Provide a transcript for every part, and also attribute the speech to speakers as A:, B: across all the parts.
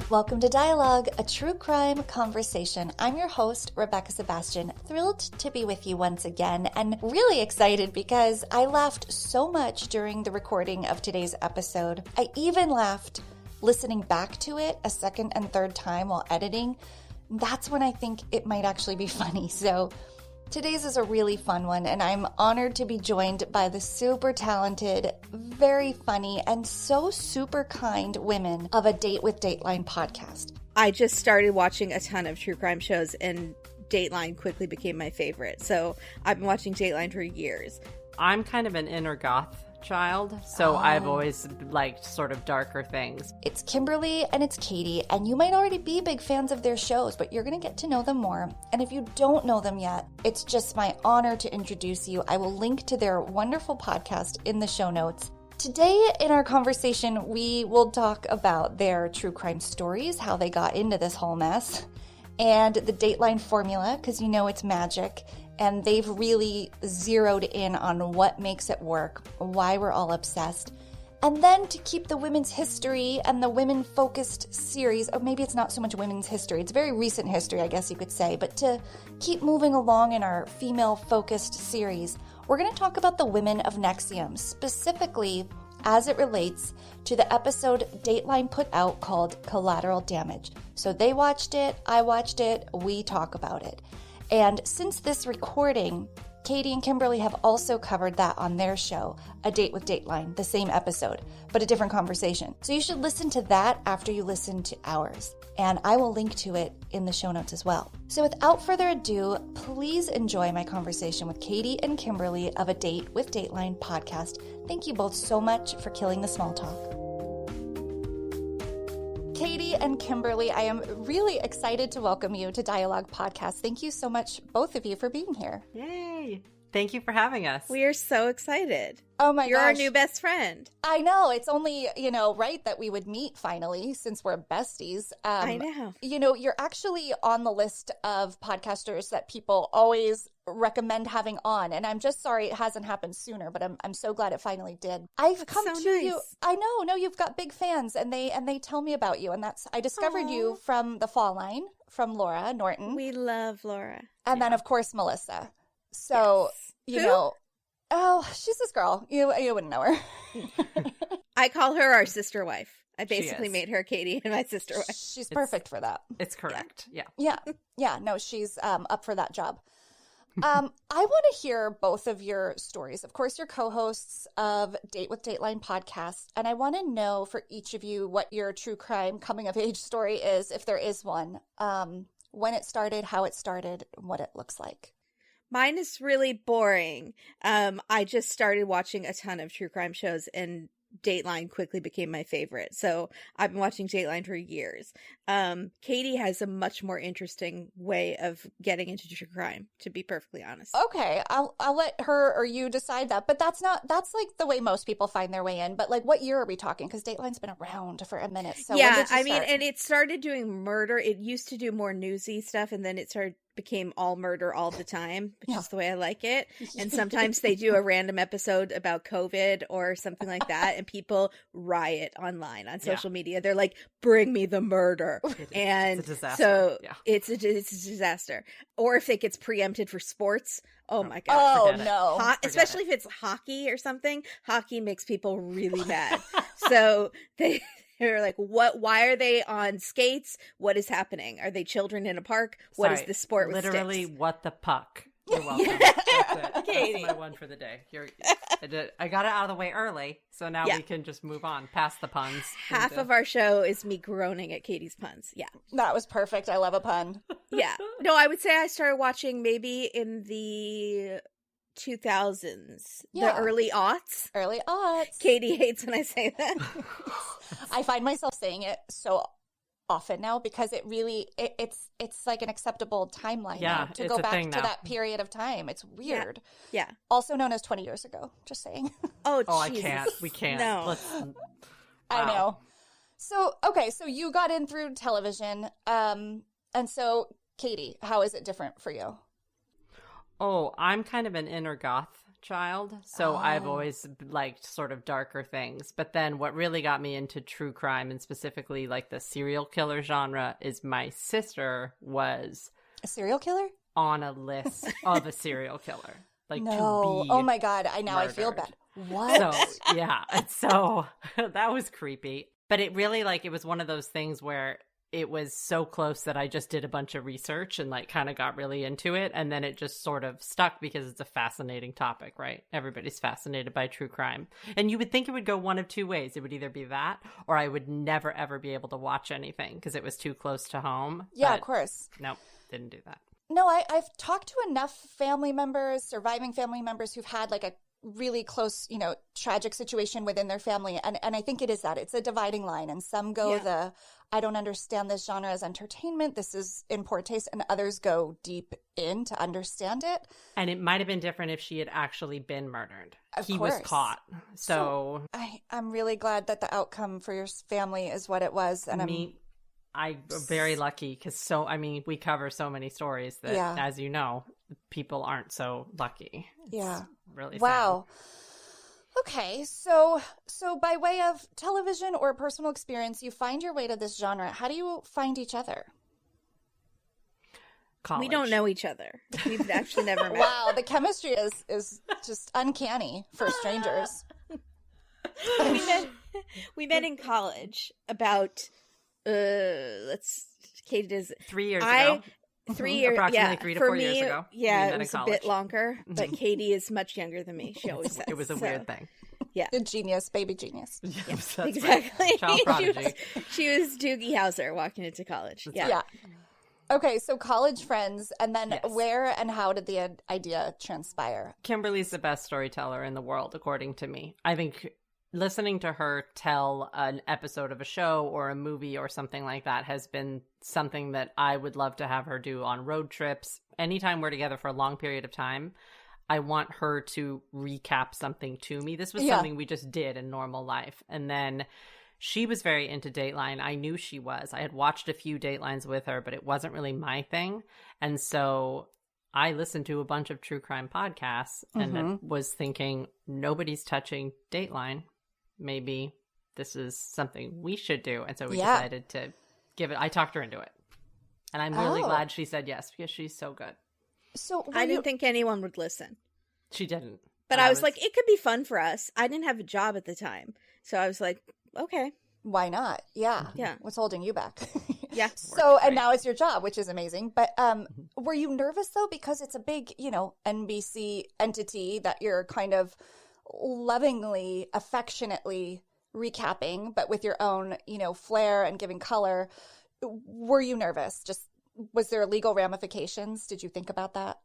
A: Welcome to Dialogue, a true crime conversation. I'm your host, Rebecca Sebastian, thrilled to be with you once again and really excited because I laughed so much during the recording of today's episode. I even laughed listening back to it a second and third time while editing. That's when I think it might actually be funny. So today's is a really fun one, and I'm honored to be joined by the super talented, very funny, and so super kind women of a Date with Dateline podcast.
B: I just started watching a ton of true crime shows, and Dateline quickly became my favorite. So I've been watching Dateline for years.
C: I'm kind of an inner goth child, so I've always liked sort of darker things.
A: It's Kimberly and it's Katie, and you might already be big fans of their shows, but you're going to get to know them more. And if you don't know them yet, it's just my honor to introduce you. I will link to their wonderful podcast in the show notes. Today in our conversation, we will talk about their true crime stories, how they got into this whole mess, and the Dateline formula, because you know it's magic. And they've really zeroed in on what makes it work, why we're all obsessed. And then to keep the women's history and the women-focused series, or maybe it's not so much women's history, it's very recent history, I guess you could say, but to keep moving along in our female-focused series, we're going to talk about the women of NXIVM, specifically as it relates to the episode Dateline put out called Collateral Damage. So they watched it, I watched it, we talk about it. And since this recording, Katie and Kimberly have also covered that on their show, A Date with Dateline, the same episode, but a different conversation. So you should listen to that after you listen to ours. And I will link to it in the show notes as well. So without further ado, please enjoy my conversation with Katie and Kimberly of A Date with Dateline podcast. Thank you both so much for killing the small talk. Katie and Kimberly, I am really excited to welcome you to Dialogue Podcast. Thank you so much, both of you, for being here.
C: Yay! Thank you for having us.
B: We are so excited.
A: Oh my gosh.
B: You're our new best friend.
A: I know. It's only, right that we would meet finally since we're besties.
B: I know.
A: You're actually on the list of podcasters that people always recommend having on. And I'm just sorry it hasn't happened sooner, but I'm so glad it finally did. I've come
B: so
A: to
B: nice.
A: you. I know. No, you've got big fans and they tell me about you. And I discovered you from the Fall Line, from Laura Norton.
B: We love Laura.
A: And then, of course, Melissa. So,
B: Who?
A: Oh, she's this girl. You wouldn't know her.
B: I call her our sister wife. I basically made her Katie and my sister wife.
A: She's perfect for that.
C: It's correct. Yeah.
A: Yeah. No, she's up for that job. I want to hear both of your stories. Of course, you're co-hosts of Date with Dateline podcast, and I want to know for each of you what your true crime coming of age story is, if there is one. When it started, how it started, what it looks like.
B: Mine is really boring. I just started watching a ton of true crime shows, and Dateline quickly became my favorite. So I've been watching Dateline for years. Katie has a much more interesting way of getting into true crime, to be perfectly honest.
A: Okay, I'll let her or you decide that. But that's like the way most people find their way in. But like, what year are we talking? Because Dateline's been around for a minute. So
B: yeah, I mean, and it started doing murder. It used to do more newsy stuff, and then it became all murder all the time, which is the way I like it. And sometimes they do a random episode about COVID or something like that, and people riot online on social media. They're like, bring me the murder. And
C: it's a disaster.
B: So it's a disaster. Or if it gets preempted for sports, oh my God.
A: Oh no.
B: Especially if it's hockey or something. Hockey makes people really mad. So they're like, what? Why are they on skates? What is happening? Are they children in a park? What is the sport with
C: literally
B: sticks?
C: What the puck? You're welcome. That's it.
B: Katie.
C: That's my one for the day. I got it out of the way early, so now we can just move on past the puns.
B: Half of our show is me groaning at Katie's puns. Yeah.
A: That was perfect. I love a pun.
B: Yeah. No, I would say I started watching maybe in the 2000s, the early aughts.
A: Early aughts.
B: Katie hates when I say that.
A: I find myself saying it so often now because it really it's like an acceptable timeline now to go back to that period of time. It's weird.
B: Yeah.
A: Also known as 20 years ago. Just saying.
B: Oh,
C: I can't. We can't.
B: No.
A: I know. So okay, so you got in through television, and so Katie, how is it different for you?
C: Oh, I'm kind of an inner goth child, so I've always liked sort of darker things. But then what really got me into true crime, and specifically like the serial killer genre, is my sister was
A: a serial killer
C: on a list of a serial killer. Like,
A: no.
C: to be
A: Oh my God. I feel bad. What?
C: So, yeah. So that was creepy. But it really, like, it was one of those things where it was so close that I just did a bunch of research and, like, kind of got really into it. And then it just sort of stuck because it's a fascinating topic, right? Everybody's fascinated by true crime. And you would think it would go one of two ways. It would either be that, or I would never, ever be able to watch anything because it was too close to home.
A: Yeah,
C: But
A: of course.
C: nope, didn't do that.
A: No, I've talked to enough family members, surviving family members who've had like a really close, tragic situation within their family. And I think it is that. It's a dividing line. And some go I don't understand this genre as entertainment. This is in poor taste. And others go deep in to understand it.
C: And it might have been different if she had actually been murdered. He
A: course.
C: was caught. So
A: I'm really glad that the outcome for your family is what it was. And
C: I'm very lucky because we cover so many stories that, as you know, people aren't so lucky. It's really
A: wow. Sad. Okay, so by way of television or personal experience, you find your way to this genre. How do you find each other?
C: College.
B: We don't know each other. We've actually never met.
A: Wow, the chemistry is just uncanny for strangers.
B: We met in college about Katie does
C: 3 years ago.
B: 3 years,
C: approximately 3 to 4 years ago.
B: Yeah, it was a bit longer, but Katie is much younger than me. She always says
C: it was a weird thing.
A: Yeah, a genius, baby genius.
C: Yes,
B: exactly.
C: Right. Child prodigy.
B: She was Doogie Howser walking into college.
A: Yeah. Okay, so college friends, and then where and how did the idea transpire?
C: Kimberly's the best storyteller in the world, according to me. I think listening to her tell an episode of a show or a movie or something like that has been something that I would love to have her do on road trips. Anytime we're together for a long period of time, I want her to recap something to me. This was something we just did in normal life. And then she was very into Dateline. I knew she was. I had watched a few Datelines with her, but it wasn't really my thing. And so I listened to a bunch of true crime podcasts and was thinking, nobody's touching Dateline. Maybe this is something we should do. And so we decided to give it. I talked her into it. And I'm really glad she said yes, because she's so good.
A: So
B: I didn't think anyone would listen.
C: She didn't.
B: But I was like, it could be fun for us. I didn't have a job at the time. So I was like, okay.
A: Why not? Yeah.
B: Yeah.
A: What's holding you back?
B: Yeah.
A: So, and now it's your job, which is amazing. But were you nervous, though? Because it's a big, NBC entity that you're kind of lovingly, affectionately recapping, but with your own, flair and giving color. Were you nervous? Was there legal ramifications? Did you think about that?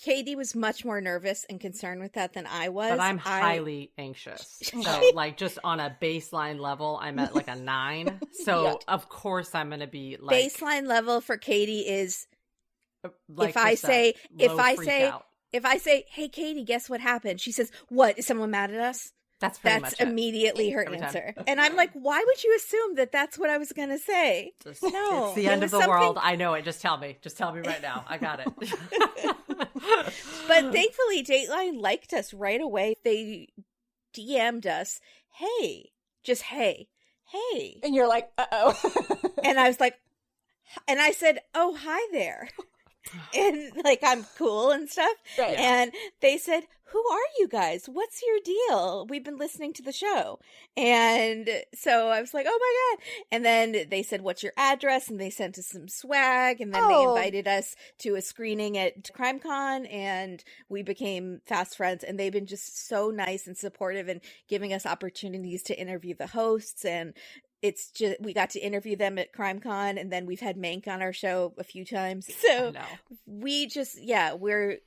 B: Katie was much more nervous and concerned with that than I was.
C: But I'm highly anxious. So, just on a baseline level, I'm at like a 9. So, of course, I'm going to be like...
B: Baseline level for Katie is
C: like
B: if I say, hey, Katie, guess what happened? She says, what? Is someone mad at us?
C: That's
B: immediately her answer. And I'm like, why would you assume that that's what I was going to say? No.
C: It's the end of the world. I know it. Just tell me. Just tell me right now. I got it.
B: But thankfully, Dateline liked us right away. They DM'd us, hey.
A: And you're like, uh-oh.
B: And I was like, and I said, oh, hi there. And I'm cool and stuff.
A: Right.
B: And they said, who are you guys? What's your deal? We've been listening to the show. And so I was like, oh my God. And then they said, what's your address? And they sent us some swag. And then they invited us to a screening at CrimeCon. And we became fast friends. And they've been just so nice and supportive and giving us opportunities to interview the hosts. And it's just, we got to interview them at CrimeCon, and then we've had Mank on our show a few times. So we just, we're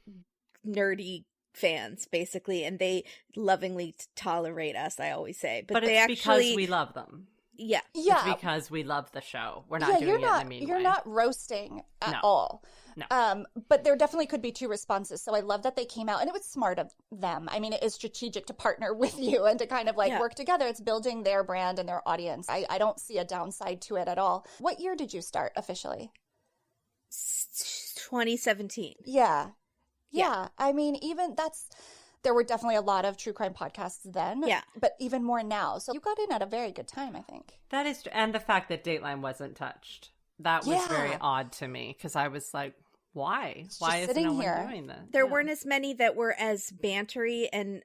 B: nerdy fans, basically, and they lovingly tolerate us, I always say. But
C: it's because we love them.
B: Yeah.
C: It's because we love the show. We're not doing it in a mean way.
A: You're not roasting at all.
C: No.
A: But there definitely could be two responses. So I love that they came out, and it was smart of them. I mean, it is strategic to partner with you and to kind of work together. It's building their brand and their audience. I don't see a downside to it at all. What year did you start officially?
B: 2017.
A: Yeah. I mean, even There were definitely a lot of true crime podcasts then.
B: Yeah.
A: But even more now. So you got in at a very good time, I think.
C: That is, and the fact that Dateline wasn't touched. That was very odd to me because I was like, why? Why is no one doing this?
B: There weren't as many that were as bantery, and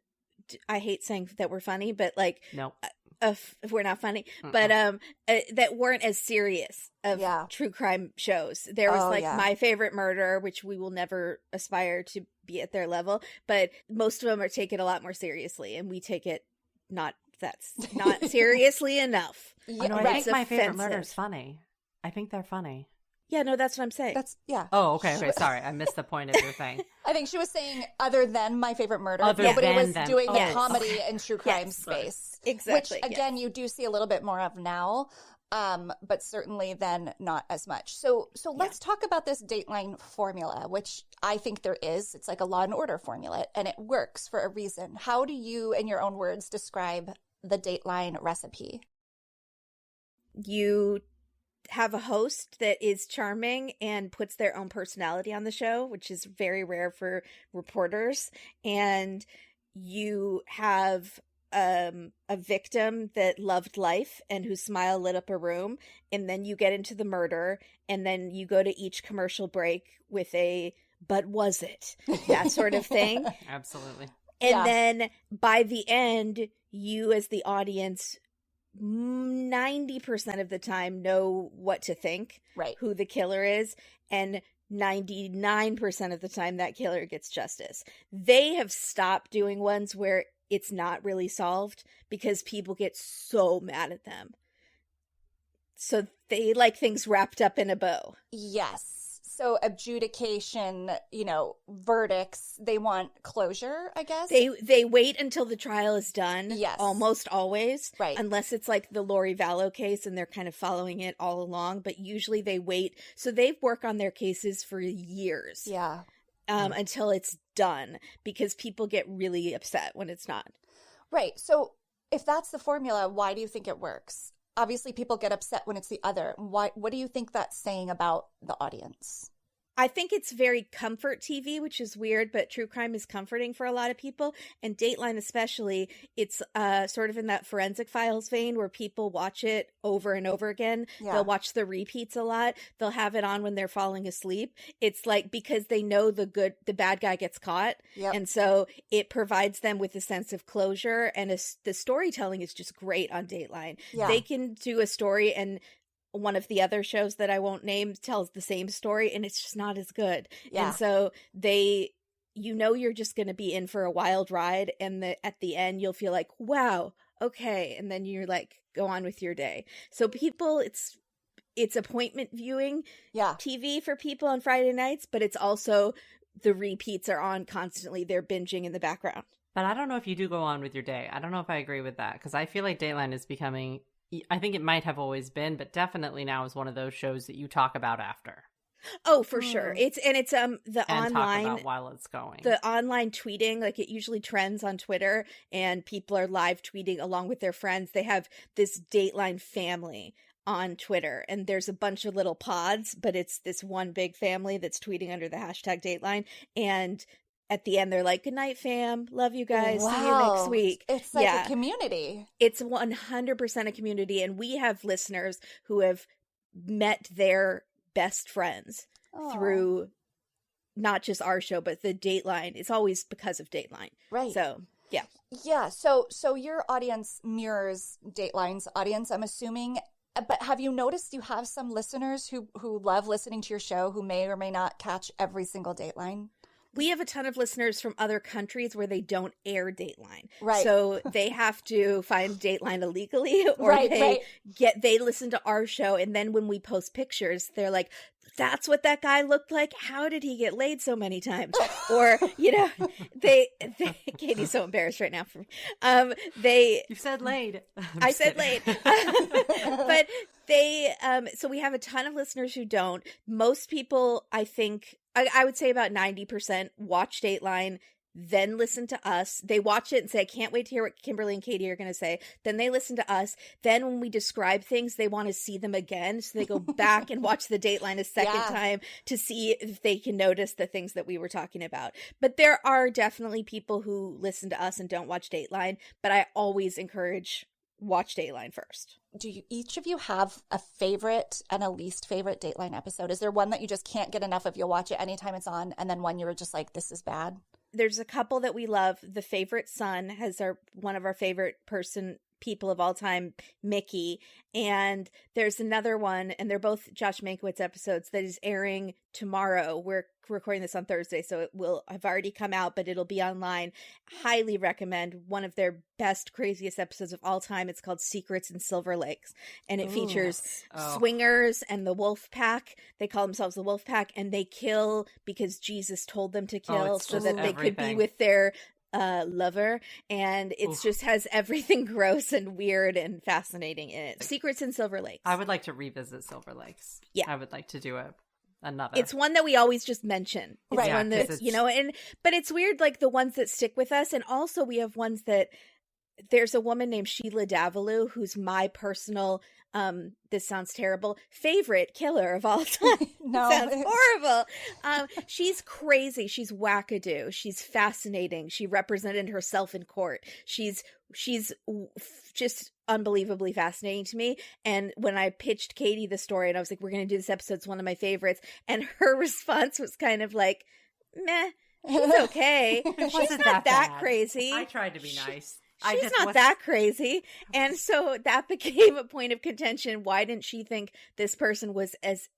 B: I hate saying that we're funny, but like,
C: no.
B: If we're not funny, but that weren't as serious of true crime shows. There was My Favorite Murder, which we will never aspire to be at their level, but most of them are taken a lot more seriously, and we take it not seriously enough.
C: I think My Favorite Murder is funny. I think they're funny.
B: Yeah, no, that's what I'm saying.
C: Oh, okay. Sorry, I missed the point of your thing.
A: I think she was saying other than My Favorite Murder. Nobody was doing the comedy and true crime space.
B: Exactly.
A: Which, again, you do see a little bit more of now, but certainly then not as much. So let's talk about this Dateline formula, which I think there is. It's like a Law and Order formula, and it works for a reason. How do you, in your own words, describe the Dateline recipe?
B: You have a host that is charming and puts their own personality on the show, which is very rare for reporters. And you have a victim that loved life and whose smile lit up a room. And then you get into the murder, and then you go to each commercial break with a, but was it? That sort of thing.
C: Absolutely.
B: And then by the end, you as the audience 90% of the time know what to think, who the killer is, and 99% of the time that killer gets justice. They have stopped doing ones where it's not really solved because people get so mad at them. So they like things wrapped up in a bow.
A: Yes. So adjudication, verdicts, they want closure, I guess.
B: They wait until the trial is done.
A: Yes.
B: Almost always.
A: Right.
B: Unless it's like the Lori Vallow case and they're kind of following it all along. But usually they wait. So they work on their cases for years.
A: Yeah.
B: Until it's done, because people get really upset when it's not.
A: Right. So if that's the formula, why do you think it works? Obviously, people get upset when it's the other. What do you think that's saying about the audience?
B: I think it's very comfort TV, which is weird, but true crime is comforting for a lot of people. And Dateline especially, it's sort of in that Forensic Files vein where people watch it over and over again. Yeah. They'll watch the repeats a lot. They'll have it on when they're falling asleep. It's like because they know the bad guy gets caught. Yep. And so it provides them with a sense of closure. And the storytelling is just great on Dateline. Yeah. They can do a story, and one of the other shows that I won't name tells the same story, and it's just not as good. Yeah. And so you're just going to be in for a wild ride, and at the end you'll feel like, wow, okay. And then you're like, go on with your day. So people, it's appointment viewing TV for people on Friday nights, but it's also the repeats are on constantly. They're binging in the background.
C: But I don't know if you do go on with your day. I don't know if I agree with that, because I feel like Dateline is becoming, I think it might have always been, but definitely now is one of those shows that you talk about after.
B: Oh, for sure. It's the
C: and
B: online
C: talk about while it's going.
B: The online tweeting, like it usually trends on Twitter, and people are live tweeting along with their friends. They have this Dateline family on Twitter, and there's a bunch of little pods, but it's this one big family that's tweeting under the hashtag Dateline. And at the end, they're like, "Good night, fam. Love you guys.
A: Wow.
B: See you next week."
A: It's like a community.
B: It's 100% a community. And we have listeners who have met their best friends through not just our show, but the Dateline. It's always because of Dateline.
A: Right.
B: So, yeah.
A: Yeah. So your audience mirrors Dateline's audience, I'm assuming. But have you noticed you have some listeners who love listening to your show who may or may not catch every single Dateline?
B: We have a ton of listeners from other countries where they don't air Dateline.
A: Right.
B: So they have to find Dateline illegally, or they listen to our show, and then when we post pictures, they're like, "That's what that guy looked like? How did he get laid so many times?" Or, they Katie's so embarrassed right now for me.
C: You said laid.
B: I said laid. But so we have a ton of listeners who don't. Most people, I think, I would say about 90% watch Dateline, then listen to us. They watch it and say, I can't wait to hear what Kimberly and Katie are going to say. Then they listen to us. Then when we describe things, they want to see them again. So they go back and watch the Dateline a second time to see if they can notice the things that we were talking about. But there are definitely people who listen to us and don't watch Dateline. But I always encourage watch Dateline first.
A: Do you, each of you have a favorite and a least favorite Dateline episode? Is there one that you just can't get enough of? You'll watch it anytime it's on, and then one you were just like, this is bad?
B: There's a couple that we love. The Favorite Son has one of our favorite people of all time, Mickey. And there's another one, and they're both Josh Mankiewicz episodes, that is airing tomorrow. We're recording this on Thursday, so it will have already come out, but it'll be online. Highly recommend. One of their best, craziest episodes of all time. It's called Secrets in Silver Lakes, and it features swingers and the wolf pack. They call themselves the wolf pack, and they kill because Jesus told them to kill so that they could be with their lover, and it just has everything gross and weird and fascinating in it. Secrets in Silver Lakes.
C: I would like to revisit Silver Lakes.
B: Yeah,
C: I would like to do another.
B: It's one that we always just mention. It's
A: right.
B: One that, but it's weird, like the ones that stick with us, and also we have ones that there's a woman named Sheila Davalloo who's my personal this sounds terrible, favorite killer of all time.
A: No.
B: Sounds horrible. She's crazy. She's wackadoo. She's fascinating. She represented herself in court. She's just unbelievably fascinating to me. And when I pitched Katie the story and I was like, we're going to do this episode, it's one of my favorites. And her response was kind of like, meh, she's okay. She's not that crazy.
C: I tried to be nice.
B: She's not that crazy. And so that became a point of contention. Why didn't she think this person was as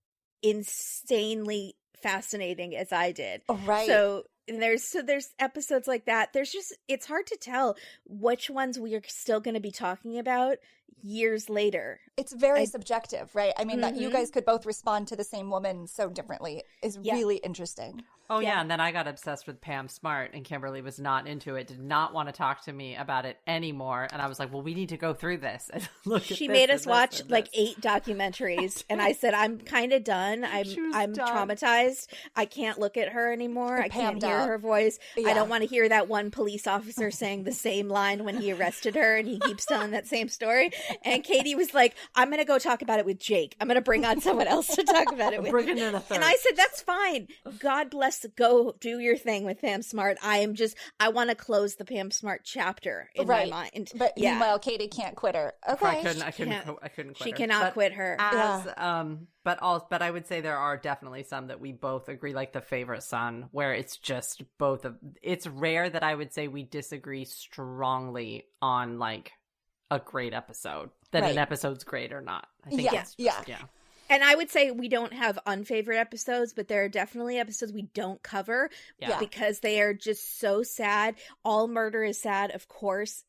B: insanely fascinating as I did?
A: Oh, right.
B: So there's episodes like that. It's hard to tell which ones we are still going to be talking about years later.
A: It's very subjective, right? I mean, that you guys could both respond to the same woman so differently is really interesting.
C: Oh, yeah. And then I got obsessed with Pam Smart, and Kimberly was not into it, did not want to talk to me about it anymore. And I was like, well, we need to go through this and look at
B: She made us watch like 8 documentaries. And I said, I'm kind of done. I'm traumatized. I can't look at her anymore. I can't hear her voice. Yeah. I don't want to hear that one police officer saying the same line when he arrested her, and he keeps telling that same story. And Katie was like, I'm going to go talk about it with Jake. I'm going to bring on someone else to talk about it with.
C: Bringing in a third.
B: And I said, that's fine. God bless. Go do your thing with Pam Smart. I want to close the Pam Smart chapter in my mind.
A: But meanwhile, Katie can't quit her. Okay.
C: I couldn't quit her.
B: She cannot quit her.
C: But I would say there are definitely some that we both agree, like The Favorite Son, where it's just both of. It's rare that I would say we disagree strongly on like a great episode, that an episode's great or not. I think yeah.
B: And I would say we don't have unfavorite episodes, but there are definitely episodes we don't cover because they are just so sad. All murder is sad, of course.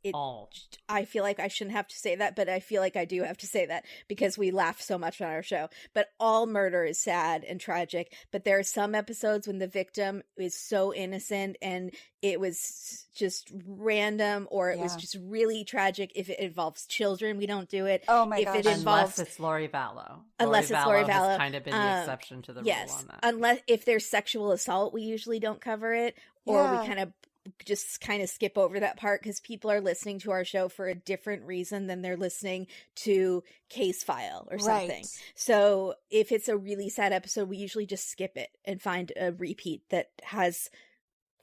B: I feel like I shouldn't have to say that, but I feel like I do have to say that because we laugh so much on our show. But all murder is sad and tragic. But there are some episodes when the victim is so innocent and it was just random, or it was just really tragic. If it involves children, we don't do it.
A: Oh my gosh.
C: Unless it's Lori Vallow.
B: Unless it's Lori Vallow.
C: Has kind of been the exception to the rule on that.
B: Unless if there's sexual assault, we usually don't cover it, or we kind of skip over that part because people are listening to our show for a different reason than they're listening to Case File or something. Right. So if it's a really sad episode, we usually just skip it and find a repeat that has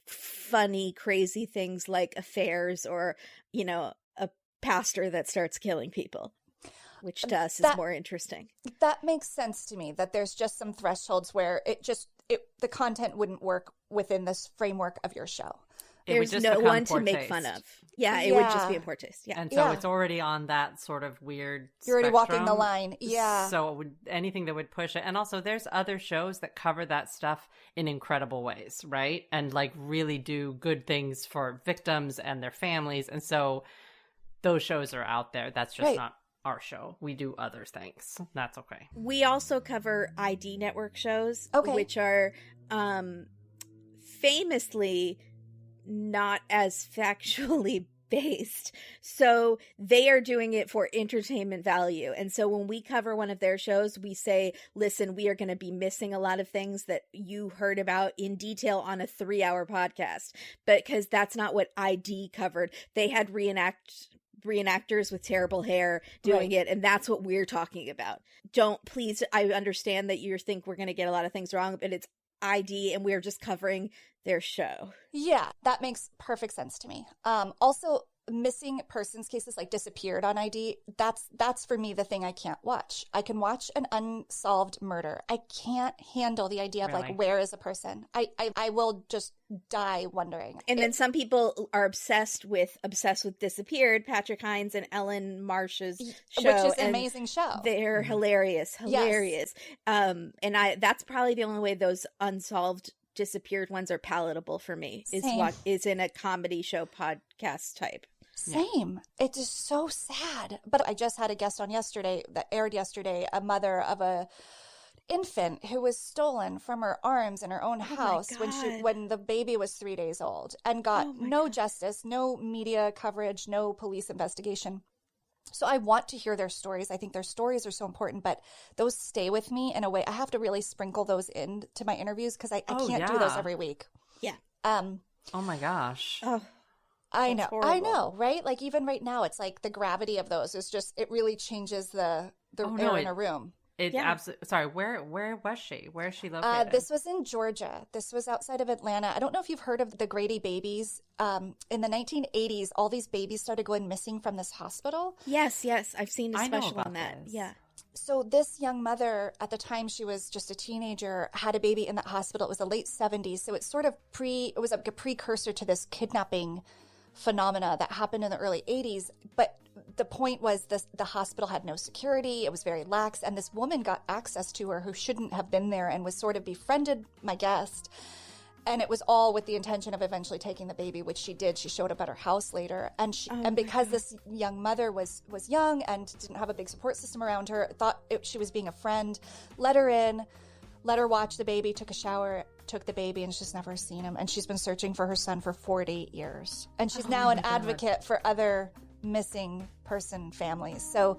B: funny, crazy things like affairs or, a pastor that starts killing people, which to us is more interesting.
A: That makes sense to me, that there's just some thresholds where the content wouldn't work within this framework of your show.
B: There's no one to make fun of. Yeah, it would just be a poor taste. Yeah.
C: And so it's already on that sort of weird
A: You're already walking the line. Yeah.
C: So anything that would push it. And also there's other shows that cover that stuff in incredible ways, right? And like really do good things for victims and their families. And so those shows are out there. That's just not our show. We do other things. That's okay.
B: We also cover ID network shows, which are famously not as factually based. So they are doing it for entertainment value. And so when we cover one of their shows, we say, listen, we are going to be missing a lot of things that you heard about in detail on a 3-hour podcast, because that's not what ID covered. They had reenactors with terrible hair doing it, and that's what we're talking about. Please, I understand that you think we're going to get a lot of things wrong, but it's ID and we're just covering their show.
A: Yeah, that makes perfect sense to me. Also, missing persons cases, like disappeared on ID, that's for me the thing I can't watch. I can watch an unsolved murder. I can't handle the idea of like, where is a person? I will just die wondering.
B: And then some people are obsessed with Disappeared, Patrick Hines and Ellen Marsh's show,
A: which is an amazing show.
B: They're hilarious. Yes. And that's probably the only way those unsolved disappeared ones are palatable for me. Is in a comedy show podcast type.
A: Same. It is so sad. But I just had a guest on that aired yesterday, a mother of a infant who was stolen from her arms in her own house when the baby was 3 days old, and got no justice, no media coverage, no police investigation. So I want to hear their stories. I think their stories are so important, but those stay with me in a way. I have to really sprinkle those into my interviews because I can't do those every week.
B: Yeah.
C: Oh my gosh.
B: Oh.
A: I know, right? Like even right now, it's like the gravity of those is just, it really changes the air in a room.
C: Absolutely. Sorry, where was she? Where is she located?
A: This was in Georgia. This was outside of Atlanta. I don't know if you've heard of the Grady babies. In the 1980s, all these babies started going missing from this hospital.
B: Yes. I've seen a special on that.
C: This.
B: Yeah.
A: So this young mother, at the time she was just a teenager, had a baby in that hospital. It was the late 70s. So it's sort of it was like a precursor to this kidnapping phenomena that happened in the early 80s. But the point was the hospital had no security. It was very lax. And this woman got access to her who shouldn't have been there and was sort of befriended my guest. And it was all with the intention of eventually taking the baby, which she did. She showed up at her house later. And because this young mother was young and didn't have a big support system around her, thought she was being a friend, let her in, let her watch the baby, took a shower, took the baby, and she's never seen him. And she's been searching for her son for 40 years. And she's now an advocate for other missing person families. So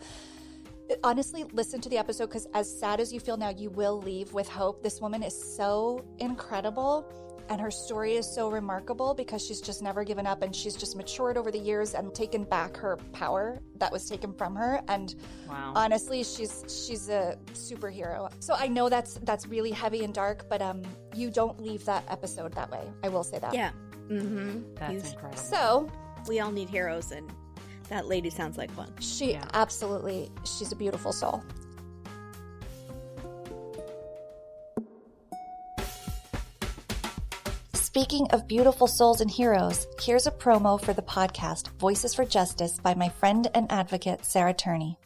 A: honestly, listen to the episode, because as sad as you feel now, you will leave with hope. This woman is so incredible, and her story is so remarkable because she's just never given up, and she's just matured over the years and taken back her power that was taken from her. And honestly, she's a superhero. So I know that's really heavy and dark, but you don't leave that episode that way. I will say that.
B: Yeah. Mm-hmm.
C: That's incredible.
A: So
B: we all need heroes, and that lady sounds like one.
A: Absolutely, she's a beautiful soul. Speaking of beautiful souls and heroes, here's a promo for the podcast Voices for Justice by my friend and advocate, Sarah Turney.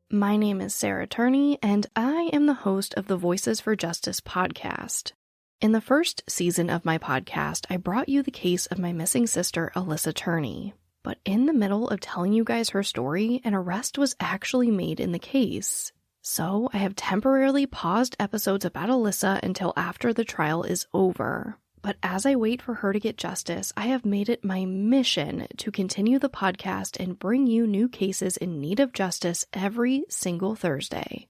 D: My name is Sarah Turney, and I am the host of the Voices for Justice podcast. In the first season of my podcast, I brought you the case of my missing sister, Alyssa Turney. But in the middle of telling you guys her story, an arrest was actually made in the case. So I have temporarily paused episodes about Alyssa until after the trial is over. But as I wait for her to get justice, I have made it my mission to continue the podcast and bring you new cases in need of justice every single Thursday.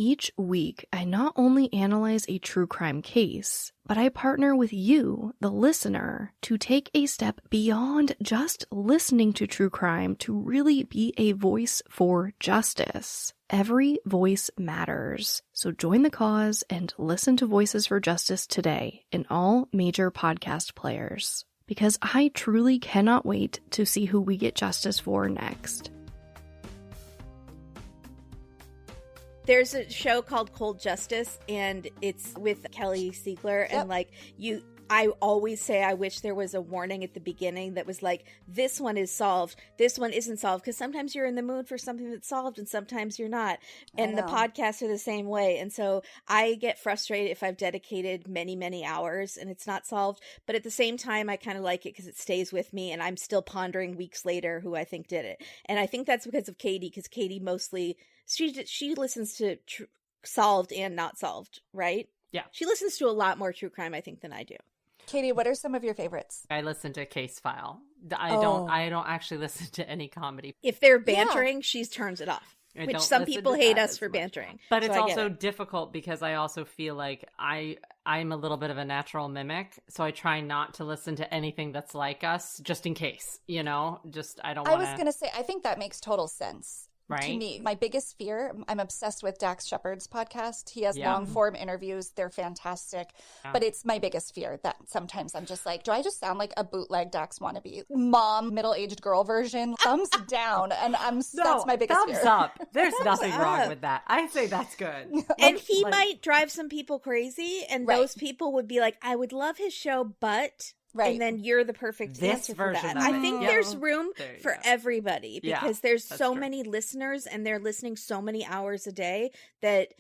D: Each week, I not only analyze a true crime case, but I partner with you, the listener, to take a step beyond just listening to true crime to really be a voice for justice. Every voice matters. So join the cause and listen to Voices for Justice today in all major podcast players. Because I truly cannot wait to see who we get justice for next.
B: There's a show called Cold Justice, and it's with Kelly Siegler.
A: Yep.
B: And I always say I wish there was a warning at the beginning that was like, this one is solved, this one isn't solved, because sometimes you're in the mood for something that's solved and sometimes you're not. And the podcasts are the same way. And so I get frustrated if I've dedicated many, many hours and it's not solved. But at the same time, I kind of like it because it stays with me and I'm still pondering weeks later who I think did it. And I think that's because of Katie, because Katie mostly, she listens to solved and not solved, right?
C: Yeah.
B: She listens to a lot more true crime, I think, than I do.
A: Katie, what are some of your favorites?
C: I listen to Case File. I don't actually listen to any comedy.
B: If they're bantering, she turns it off. Which some people hate us for bantering.
C: But it's also difficult because I also feel like I'm a little bit of a natural mimic. So I try not to listen to anything that's like us just in case, I don't want to.
A: I was going to say, I think that makes total sense.
C: Right.
A: To me, my biggest fear, I'm obsessed with Dax Shepard's podcast. He has long form interviews. They're fantastic. Yeah. But it's my biggest fear that sometimes I'm just like, do I just sound like a bootleg Dax wannabe? Mom, middle-aged girl version, thumbs down. And that's my biggest fear.
C: Thumbs up. There's nothing wrong with that. I say that's good.
B: And he might drive some people crazy. And those people would be like, I would love his show, but... Right. And then you're the perfect answer for that. I think there's room for everybody because there's so many listeners and they're listening so many hours a day that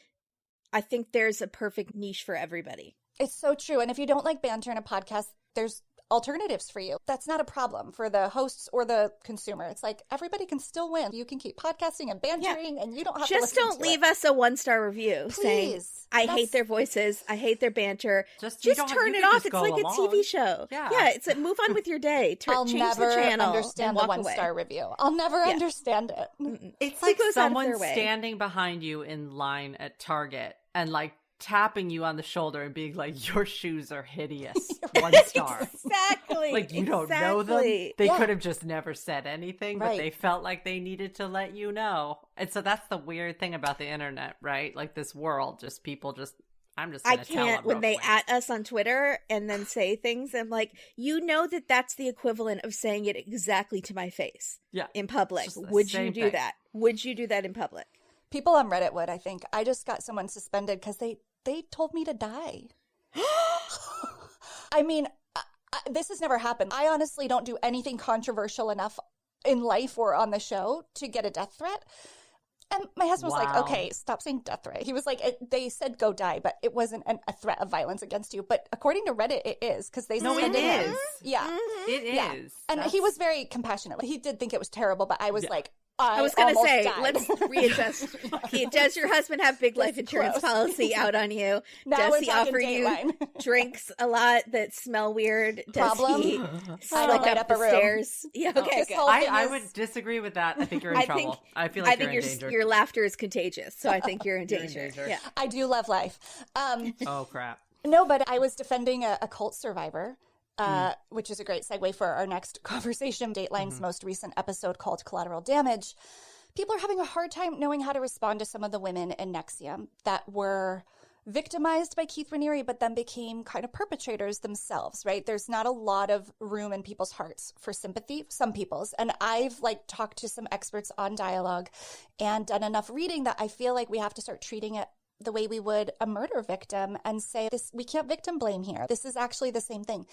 B: I think there's a perfect niche for everybody.
A: It's so true. And if you don't like banter in a podcast, there's alternatives for you. That's not a problem for the hosts or the consumer. It's like everybody can still win. You can keep podcasting and bantering and you don't have to listen to it.
B: Just don't leave us a 1-star review saying, I hate their voices. I hate their banter. Just turn it off. It's like a TV show. Yeah. It's like, move on with your day. Change the channel.
A: I'll never understand the 1-star review. I'll never understand it.
C: It's like someone standing behind you in line at Target and like tapping you on the shoulder and being like, your shoes are hideous. 1 star.
B: Exactly.
C: Like you don't know them. They could have just never said anything, but they felt like they needed to let you know. And so that's the weird thing about the internet, right? Like this world, I'm just going to tell them. I can't,
B: when they at us on Twitter and then say things, I'm like, that's the equivalent of saying it exactly to my face. Yeah. In public. Would you do that? Would you do that in public?
A: People on Reddit would, I think. I just got someone suspended because they told me to die. I mean, this has never happened. I honestly don't do anything controversial enough in life or on the show to get a death threat. And my husband was like, okay, stop saying death threat. He was like, they said go die, but it wasn't a threat of violence against you. But according to Reddit, it is because they suspended him. Yeah.
C: It is.
A: And he was very compassionate. He did think it was terrible, but I was like,
B: I was going to say, let's readjust. Does your husband have big life insurance policy out on you? Does he offer you drinks a lot that smell weird? Does he slick up the stairs? Yeah, okay.
C: I would disagree with that. I think you're in trouble. I feel like you're in danger.
B: Your laughter is contagious, so I think you're in danger.
A: Yeah. I do love life.
C: Oh, crap.
A: No, but I was defending a cult survivor. Which is a great segue for our next conversation. Dateline's most recent episode called Collateral Damage. People are having a hard time knowing how to respond to some of the women in NXIVM that were victimized by Keith Raniere, but then became kind of perpetrators themselves, right? There's not a lot of room in people's hearts for sympathy, some people's. And I've talked to some experts on dialogue and done enough reading that I feel like we have to start treating it the way we would a murder victim and say, we can't victim blame here. This is actually the same thing.